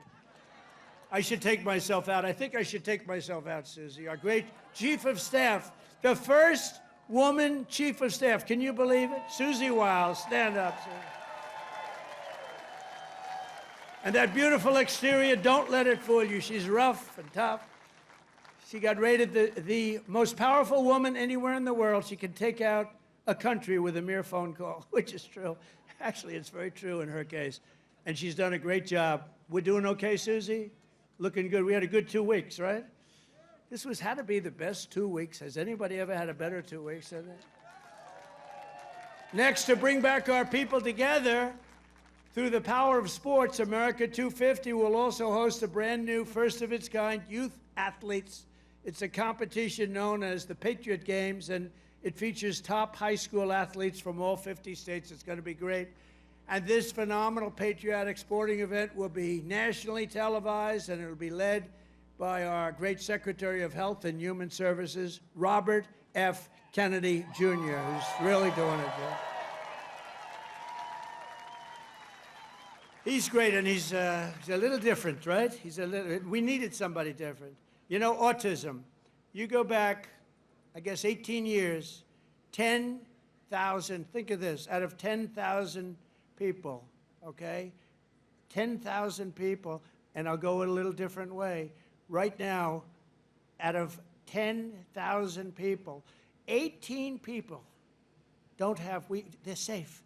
[SPEAKER 1] I should take myself out. I think I should take myself out, Susie. Our great Chief of Staff, the first woman Chief of Staff. Can you believe it? Susie Wiles, stand up, Susie. And that beautiful exterior, don't let it fool you. She's rough and tough. She got rated the most powerful woman anywhere in the world. She can take out a country with a mere phone call, which is true. Actually, it's very true in her case. And she's done a great job. We're doing okay, Susie? Looking good. We had a good 2 weeks, right? This had to be the best 2 weeks. Has anybody ever had a better 2 weeks than that? Next, to bring back our people together, through the power of sports, America 250 will also host a brand new, first-of-its-kind youth athletes It's a competition known as the Patriot Games, and it features top high school athletes from all 50 states. It's going to be great. And this phenomenal patriotic sporting event will be nationally televised, and it will be led by our great Secretary of Health and Human Services, Robert F. Kennedy, Jr., who's really doing it. He's great, and he's a little different, right? We needed somebody different. You know, autism. You go back, I guess, 18 years, 10,000, think of this, out of 10,000 people, okay? 10,000 people, and I'll go a little different way. Right now, out of 10,000 people, 18 people don't have, they're safe.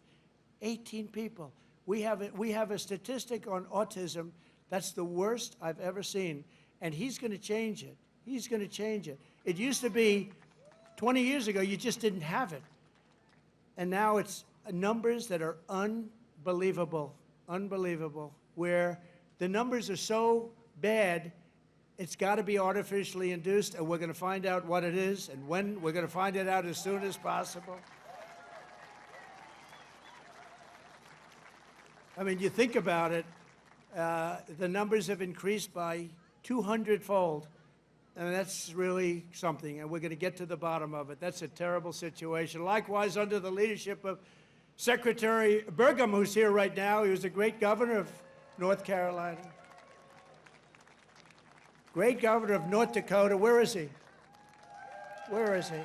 [SPEAKER 1] 18 people. We have a statistic on autism that's the worst I've ever seen, and he's going to change it. He's going to change it. It used to be 20 years ago, you just didn't have it. And now it's numbers that are unbelievable, where the numbers are so bad, it's got to be artificially induced, and we're going to find out what it is and when. We're going to find it out as soon as possible. I mean, you think about it, the numbers have increased by 200-fold, and that's really something, and we're going to get to the bottom of it. That's a terrible situation. Likewise, under the leadership of Secretary Burgum, who's here right now, he was a great governor of North Carolina. Great governor of North Dakota. Where is he? Where is he?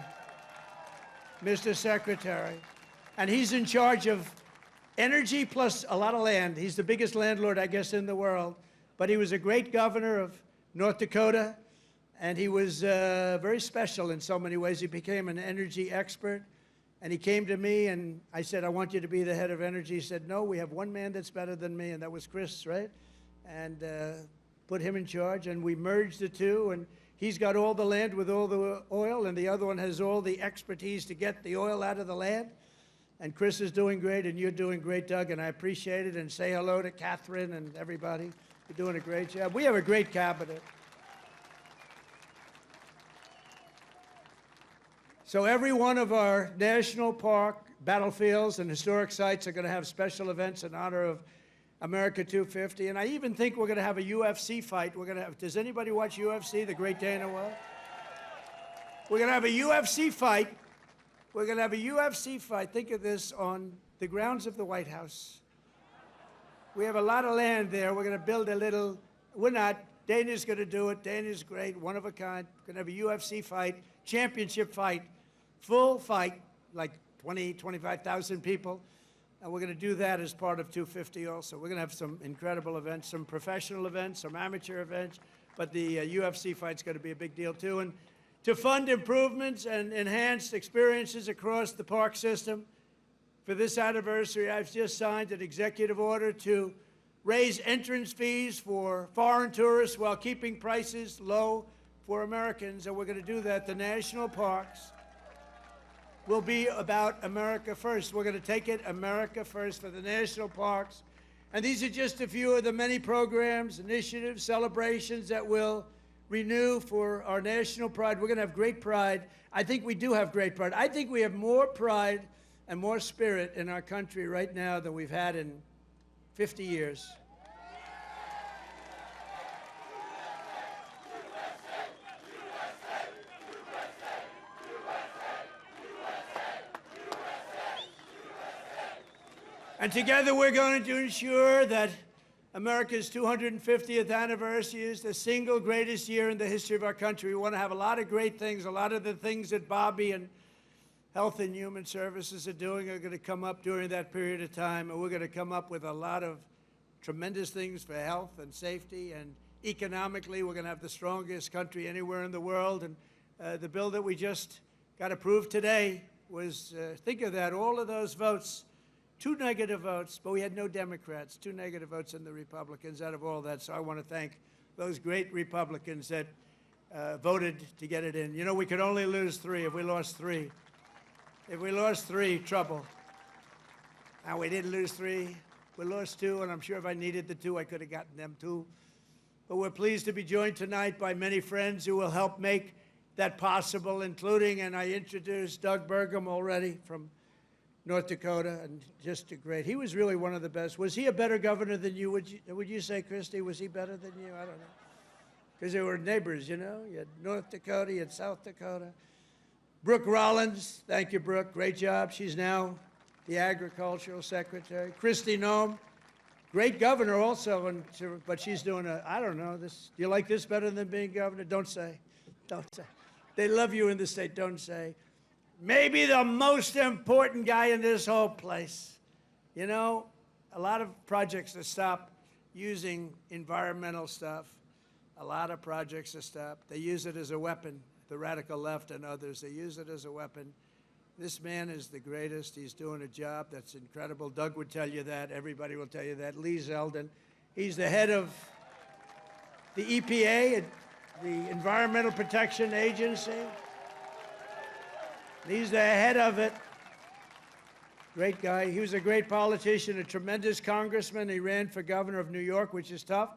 [SPEAKER 1] Mr. Secretary. And he's in charge of energy plus a lot of land. He's the biggest landlord, I guess, in the world. But he was a great governor of North Dakota, and he was very special in so many ways. He became an energy expert, and he came to me, and I said, I want you to be the head of energy. He said, no, we have one man that's better than me, and that was Chris, right? And put him in charge, and we merged the two, and he's got all the land with all the oil, and the other one has all the expertise to get the oil out of the land. And Chris is doing great, and you're doing great, Doug, and I appreciate it. And say hello to Catherine and everybody. You're doing a great job. We have a great cabinet. So every one of our national park, battlefields, and historic sites are going to have special events in honor of America 250. And I even think we're going to have a UFC fight. We're going to have, does anybody watch UFC, the Great Dana White? We're going to have a UFC fight. We're going to have a UFC fight. Think of this, on the grounds of the White House. We have a lot of land there. We're going to build a little, we're not, Dana's going to do it. Dana's great, one of a kind. We're going to have a UFC fight, championship fight, full fight, like 20, 25,000 people. And we're going to do that as part of 250 also. We're going to have some incredible events, some professional events, some amateur events, but the UFC fight's going to be a big deal too. And to fund improvements and enhanced experiences across the park system, for this anniversary, I've just signed an executive order to raise entrance fees for foreign tourists while keeping prices low for Americans, and we're going to do that. The national parks will be about America first. We're going to take it America first for the national parks. And these are just a few of the many programs, initiatives, celebrations that will renew for our national pride. We're going to have great pride. I think we do have great pride. I think we have more pride and more spirit in our country right now than we've had in 50 years. And together we're going to ensure that America's 250th anniversary is the single greatest year in the history of our country. We want to have a lot of great things. A lot of the things that Bobby and Health and Human Services are doing are going to come up during that period of time. And we're going to come up with a lot of tremendous things for health and safety. And economically, we're going to have the strongest country anywhere in the world. And the bill that we just got approved today was, think of that, all of those votes. 2 negative votes, but we had no Democrats, 2 negative votes in the Republicans out of all that. So I want to thank those great Republicans that voted to get it in. You know, we could only lose 3. If we lost 3, trouble. And we didn't lose 3. We lost 2, and I'm sure if I needed the 2, I could have gotten them 2. But we're pleased to be joined tonight by many friends who will help make that possible, including, and I introduced Doug Burgum already from North Dakota, and just a great, he was really one of the best. Was he a better governor than you? Would you say, Christy, was he better than you? I don't know. Because they were neighbors, you know? You had North Dakota, you had South Dakota. Brooke Rollins, thank you, Brooke, great job. She's now the agricultural secretary. Christy Noem, great governor also, but she's doing I don't know, this. Do you like this better than being governor? Don't say, don't say. They love you in the state, don't say. Maybe the most important guy in this whole place. You know, a lot of projects that stop using environmental stuff, a lot of projects that stop. They use it as a weapon, the radical left and others. They use it as a weapon. This man is the greatest. He's doing a job that's incredible. Doug would tell you that. Everybody will tell you that. Lee Zeldin. He's the head of the EPA, the Environmental Protection Agency. He's the head of it. Great guy. He was a great politician, a tremendous congressman. He ran for governor of New York, which is tough.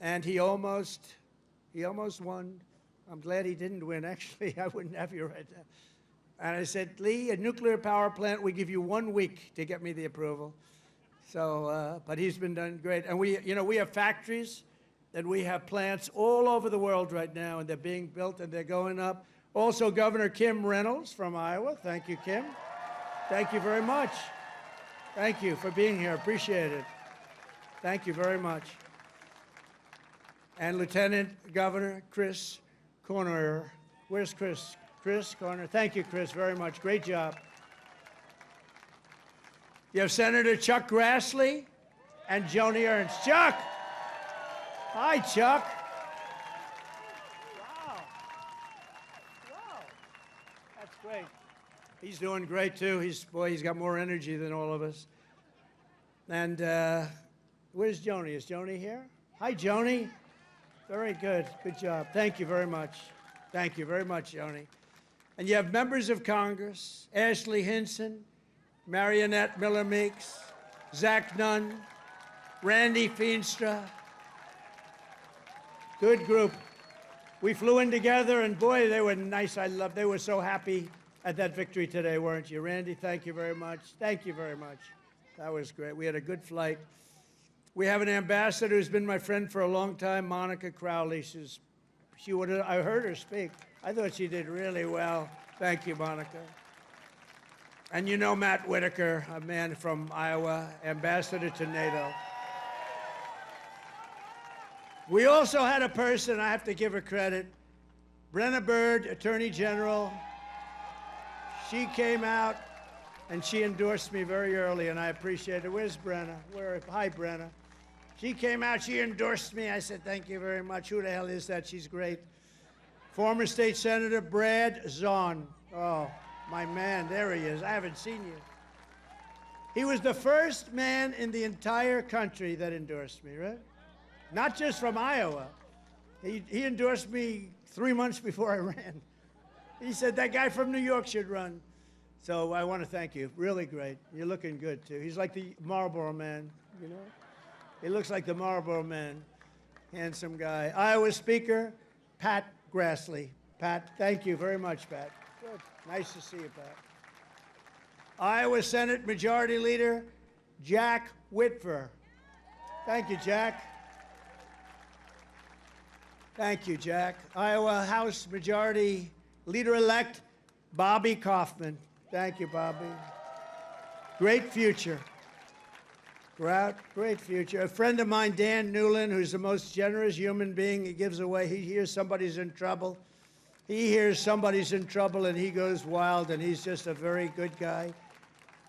[SPEAKER 1] And he almost won. I'm glad he didn't win, actually. I wouldn't have you right now. And I said, Lee, a nuclear power plant, we give you 1 week to get me the approval. So, but he's been done great. And we have factories and we have plants all over the world right now, and they're being built and they're going up. Also, Governor Kim Reynolds from Iowa. Thank you, Kim. Thank you very much. Thank you for being here. Appreciate it. Thank you very much. And Lieutenant Governor Chris Corner. Where's Chris? Chris Corner. Thank you, Chris, very much. Great job. You have Senator Chuck Grassley and Joni Ernst. Chuck! Hi, Chuck. Wow. That's great. He's doing great, too. He's got more energy than all of us. And where's Joni? Is Joni here? Hi, Joni. Very good. Good job. Thank you very much. Thank you very much, Joni. And you have members of Congress, Ashley Hinson, Marionette Miller Meeks, Zach Nunn, Randy Feenstra. Good group. We flew in together, and boy, they were nice. They were so happy at that victory today, weren't you? Randy, thank you very much. Thank you very much. That was great. We had a good flight. We have an ambassador who's been my friend for a long time, Monica Crowley. I heard her speak. I thought she did really well. Thank you, Monica. And you know Matt Whitaker, a man from Iowa, ambassador to NATO. We also had a person, I have to give her credit, Brenna Bird, Attorney General. She came out and she endorsed me very early, and I appreciate it. Where's Brenna? Hi, Brenna. She came out, she endorsed me. I said, thank you very much. Who the hell is that? She's great. Former State Senator Brad Zahn. Oh, my man, there he is. I haven't seen you. He was the first man in the entire country that endorsed me, right? Not just from Iowa. He endorsed me 3 months before I ran. He said, that guy from New York should run. So I want to thank you. Really great. You're looking good, too. He's like the Marlboro Man, you know? He looks like the Marlboro Man. Handsome guy. Iowa Speaker, Pat Grassley. Pat, thank you very much, Pat. Good. Nice to see you, Pat. Iowa Senate Majority Leader, Jack Whitver. Thank you, Jack. Thank you, Jack. Iowa House Majority Leader-elect, Bobby Kaufman. Thank you, Bobby. Great future. Great future. A friend of mine, Dan Newland, who's the most generous human being. He gives away. He hears somebody's in trouble. He hears somebody's in trouble, and he goes wild, and he's just a very good guy.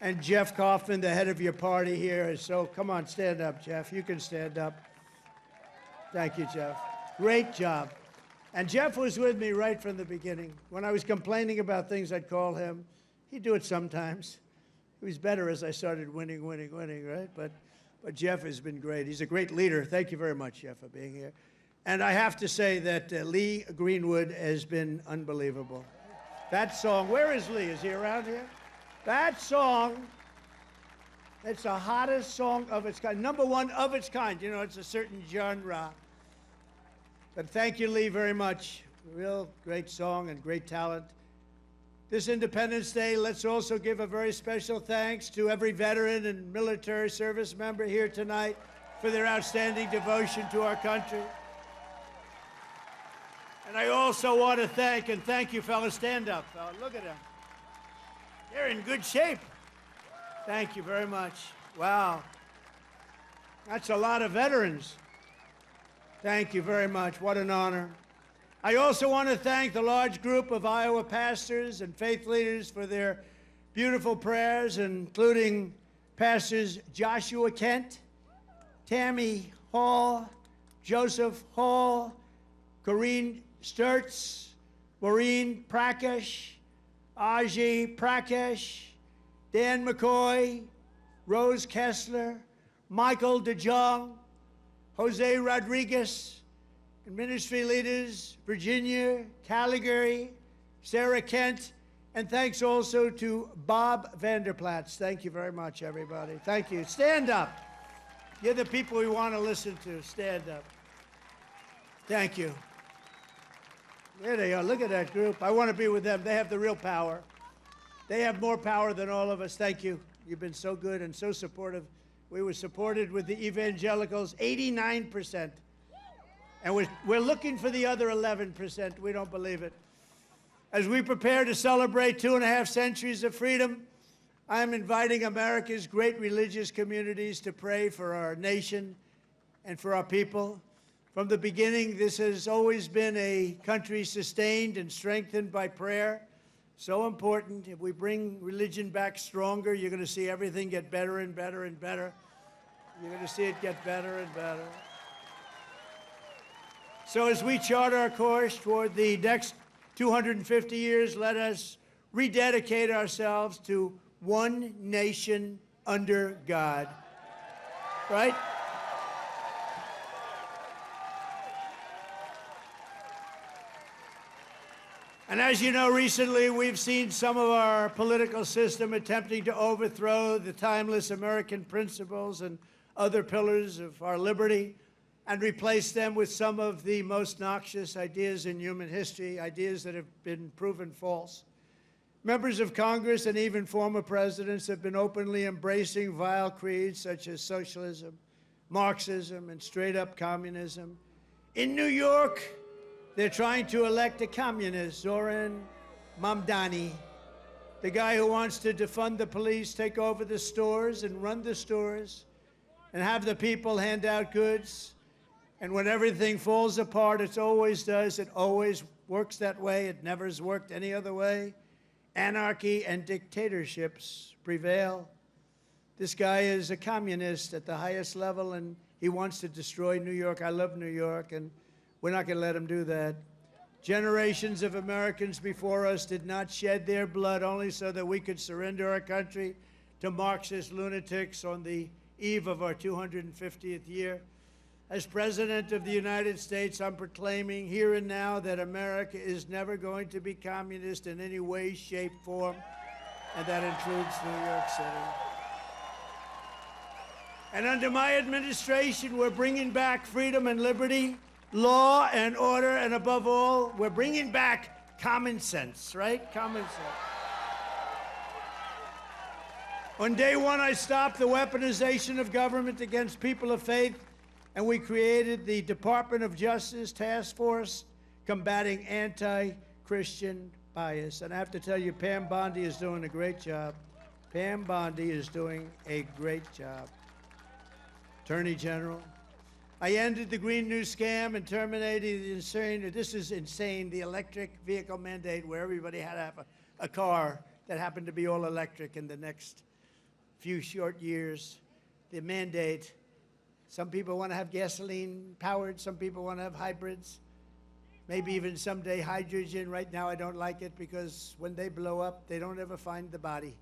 [SPEAKER 1] And Jeff Kaufman, the head of your party here, is so, come on, stand up, Jeff. You can stand up. Thank you, Jeff. Great job. And Jeff was with me right from the beginning. When I was complaining about things, I'd call him. He'd do it sometimes. He was better as I started winning, right? But Jeff has been great. He's a great leader. Thank you very much, Jeff, for being here. And I have to say that Lee Greenwood has been unbelievable. That song, where is Lee? Is he around here? That song, it's the hottest song of its kind. #1 of its kind. You know, it's a certain genre. But thank you, Lee, very much. Real great song and great talent. This Independence Day, let's also give a very special thanks to every veteran and military service member here tonight for their outstanding devotion to our country. And I also want to thank you, fellas. Stand up, fellas. Look at them. They're in good shape. Thank you very much. Wow. That's a lot of veterans. Thank you very much. What an honor. I also want to thank the large group of Iowa pastors and faith leaders for their beautiful prayers, including Pastors Joshua Kent, Tammy Hall, Joseph Hall, Corrine Sturtz, Maureen Prakash, Aji Prakash, Dan McCoy, Rose Kessler, Michael DeJong, Jose Rodriguez, and ministry leaders, Virginia, Calgary, Sarah Kent, and thanks also to Bob Vanderplatz. Thank you very much, everybody. Thank you. Stand up. You're the people we want to listen to. Stand up. Thank you. There they are. Look at that group. I want to be with them. They have the real power. They have more power than all of us. Thank you. You've been so good and so supportive. We were supported with the evangelicals, 89%. And we're looking for the other 11%. We don't believe it. As we prepare to celebrate 2.5 centuries of freedom, I'm inviting America's great religious communities to pray for our nation and for our people. From the beginning, this has always been a country sustained and strengthened by prayer. So important. If we bring religion back stronger, you're going to see everything get better and better and better. You're going to see it get better and better. So as we chart our course toward the next 250 years, let us rededicate ourselves to one nation under God. Right? And as you know, recently we've seen some of our political system attempting to overthrow the timeless American principles and other pillars of our liberty and replace them with some of the most noxious ideas in human history, ideas that have been proven false. Members of Congress and even former presidents have been openly embracing vile creeds such as socialism, Marxism, and straight-up communism. In New York, they're trying to elect a communist, Zoran Mamdani, the guy who wants to defund the police, take over the stores and run the stores, and have the people hand out goods. And when everything falls apart, it always does. It always works that way. It never has worked any other way. Anarchy and dictatorships prevail. This guy is a communist at the highest level, and he wants to destroy New York. I love New York, and we're not going to let him do that. Generations of Americans before us did not shed their blood only so that we could surrender our country to Marxist lunatics on the eve of our 250th year. As President of the United States, I'm proclaiming here and now that America is never going to be communist in any way, shape, form, and that includes New York City. And under my administration, we're bringing back freedom and liberty, law and order, and above all, we're bringing back common sense, right? Common sense. On day one, I stopped the weaponization of government against people of faith, and we created the Department of Justice Task Force combating anti-Christian bias. And I have to tell you, Pam Bondi is doing a great job. Pam Bondi is doing a great job. Attorney General. I ended the Green New Scam and terminated the insane, the electric vehicle mandate where everybody had to have a car that happened to be all electric in the next few short years. The mandate. Some people want to have gasoline-powered. Some people want to have hybrids. Maybe even someday hydrogen. Right now, I don't like it because when they blow up, they don't ever find the body.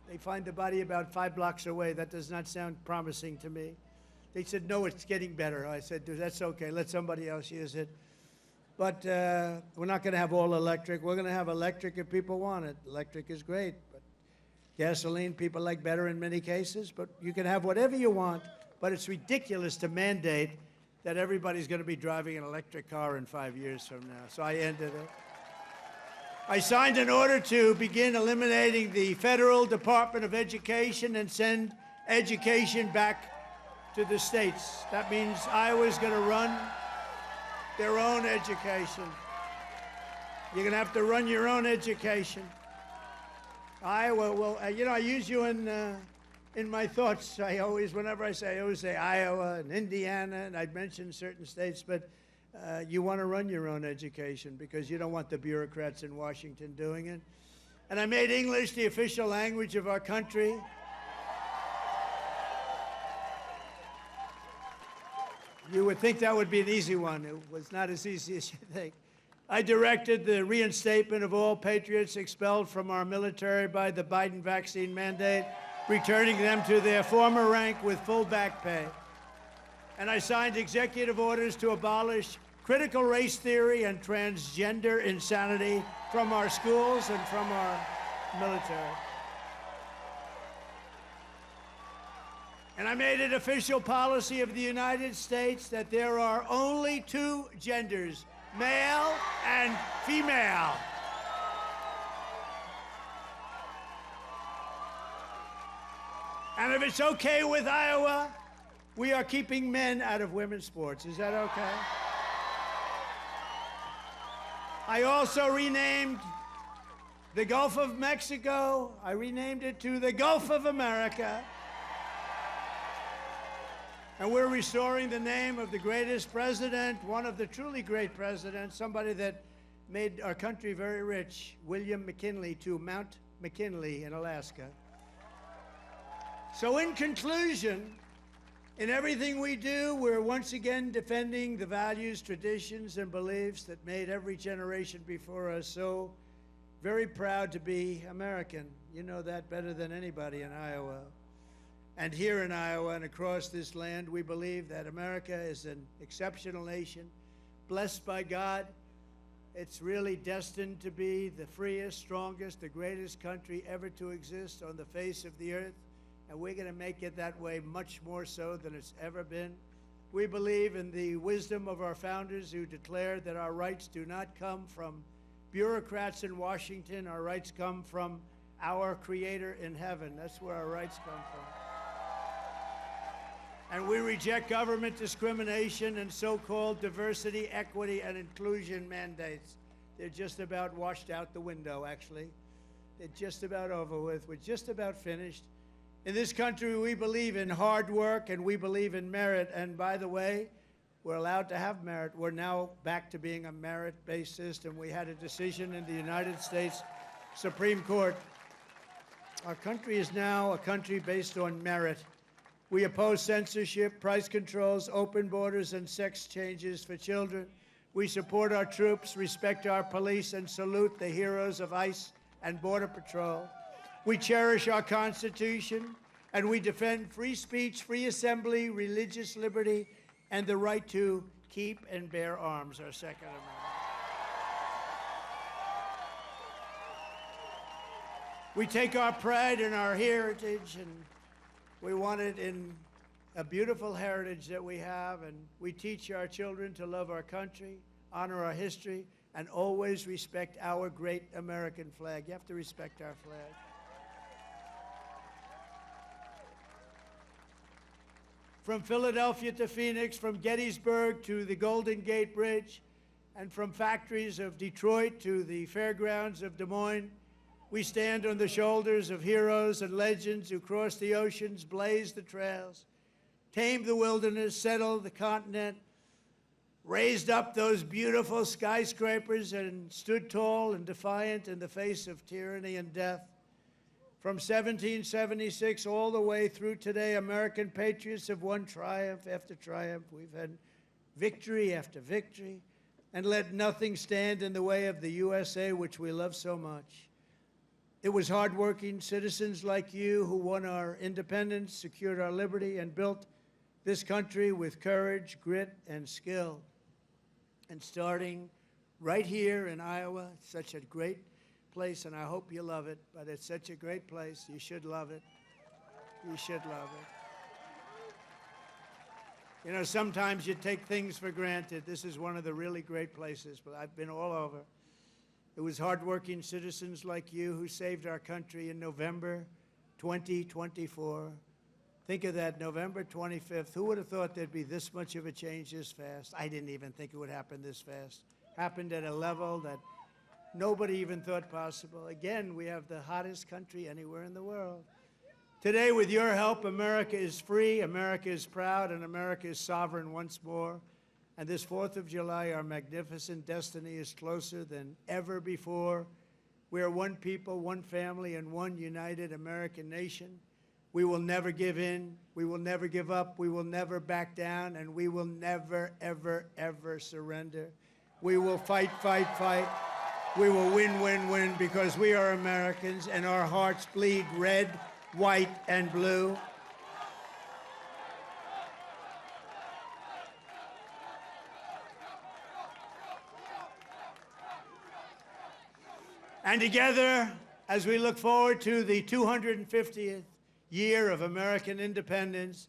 [SPEAKER 1] They find the body about 5 blocks away. That does not sound promising to me. They said, no, it's getting better. I said, that's okay. Let somebody else use it. But we're not going to have all electric. We're going to have electric if people want it. Electric is great. But gasoline, people like better in many cases. But you can have whatever you want. But it's ridiculous to mandate that everybody's going to be driving an electric car in 5 years from now. So I ended it. I signed an order to begin eliminating the Federal Department of Education and send education back to the states. That means Iowa's going to run their own education. You're going to have to run your own education. Iowa will, I use you in my thoughts. Whenever I always say Iowa and Indiana, and I'd mention certain states, but you want to run your own education because you don't want the bureaucrats in Washington doing it. And I made English the official language of our country. You would think that would be an easy one. It was not as easy as you think. I directed the reinstatement of all patriots expelled from our military by the Biden vaccine mandate, returning them to their former rank with full back pay. And I signed executive orders to abolish critical race theory and transgender insanity from our schools and from our military. And I made it official policy of the United States that there are only two genders, male and female. And if it's okay with Iowa, we are keeping men out of women's sports. Is that okay? I also renamed the Gulf of Mexico. I renamed it to the Gulf of America. And we're restoring the name of the greatest president, one of the truly great presidents, somebody that made our country very rich, William McKinley, to Mount McKinley in Alaska. So in conclusion, in everything we do, we're once again defending the values, traditions, and beliefs that made every generation before us so very proud to be American. You know that better than anybody in Iowa. And here in Iowa and across this land, we believe that America is an exceptional nation, blessed by God. It's really destined to be the freest, strongest, the greatest country ever to exist on the face of the earth. And we're going to make it that way much more so than it's ever been. We believe in the wisdom of our founders who declared that our rights do not come from bureaucrats in Washington. Our rights come from our Creator in heaven. That's where our rights come from. And we reject government discrimination and so-called diversity, equity, and inclusion mandates. They're just about washed out the window, actually. They're just about over with. We're just about finished. In this country, we believe in hard work and we believe in merit. And by the way, we're allowed to have merit. We're now back to being a merit-based system. We had a decision in the United States Supreme Court. Our country is now a country based on merit. We oppose censorship, price controls, open borders, and sex changes for children. We support our troops, respect our police, and salute the heroes of ICE and Border Patrol. We cherish our Constitution, and we defend free speech, free assembly, religious liberty, and the right to keep and bear arms, our Second Amendment. We take our pride in our heritage, and we want it in a beautiful heritage that we have, and we teach our children to love our country, honor our history, and always respect our great American flag. You have to respect our flag. From Philadelphia to Phoenix, from Gettysburg to the Golden Gate Bridge, and from factories of Detroit to the fairgrounds of Des Moines, we stand on the shoulders of heroes and legends who crossed the oceans, blazed the trails, tamed the wilderness, settled the continent, raised up those beautiful skyscrapers, and stood tall and defiant in the face of tyranny and death. From 1776 all the way through today, American patriots have won triumph after triumph. We've had victory after victory, and let nothing stand in the way of the USA, which we love so much. It was hardworking citizens like you who won our independence, secured our liberty, and built this country with courage, grit, and skill. And starting right here in Iowa, it's such a great place, and I hope you love it, but it's such a great place. You should love it. You should love it. You know, sometimes you take things for granted. This is one of the really great places, but I've been all over. It was hardworking citizens like you who saved our country in November 2024. Think of that, November 25th. Who would have thought there'd be this much of a change this fast? I didn't even think it would happen this fast. Happened at a level that nobody even thought possible. Again, we have the hottest country anywhere in the world. Today, with your help, America is free, America is proud, and America is sovereign once more. And this 4th of July, our magnificent destiny is closer than ever before. We are one people, one family, and one united American nation. We will never give in. We will never give up. We will never back down. And we will never, ever, ever surrender. We will fight, fight, fight. We will win, win, win, because we are Americans and our hearts bleed red, white, and blue. And together, as we look forward to the 250th year of American independence,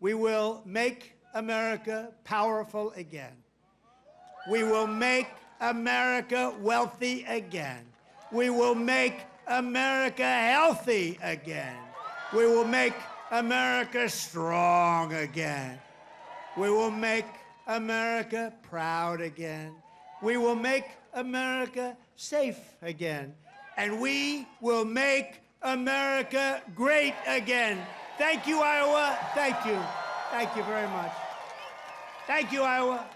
[SPEAKER 1] we will make America powerful again. We will make America wealthy again. We will make America healthy again. We will make America strong again. We will make America proud again. We will make America safe again. And we will make America great again. Thank you, Iowa. Thank you. Thank you very much. Thank you, Iowa.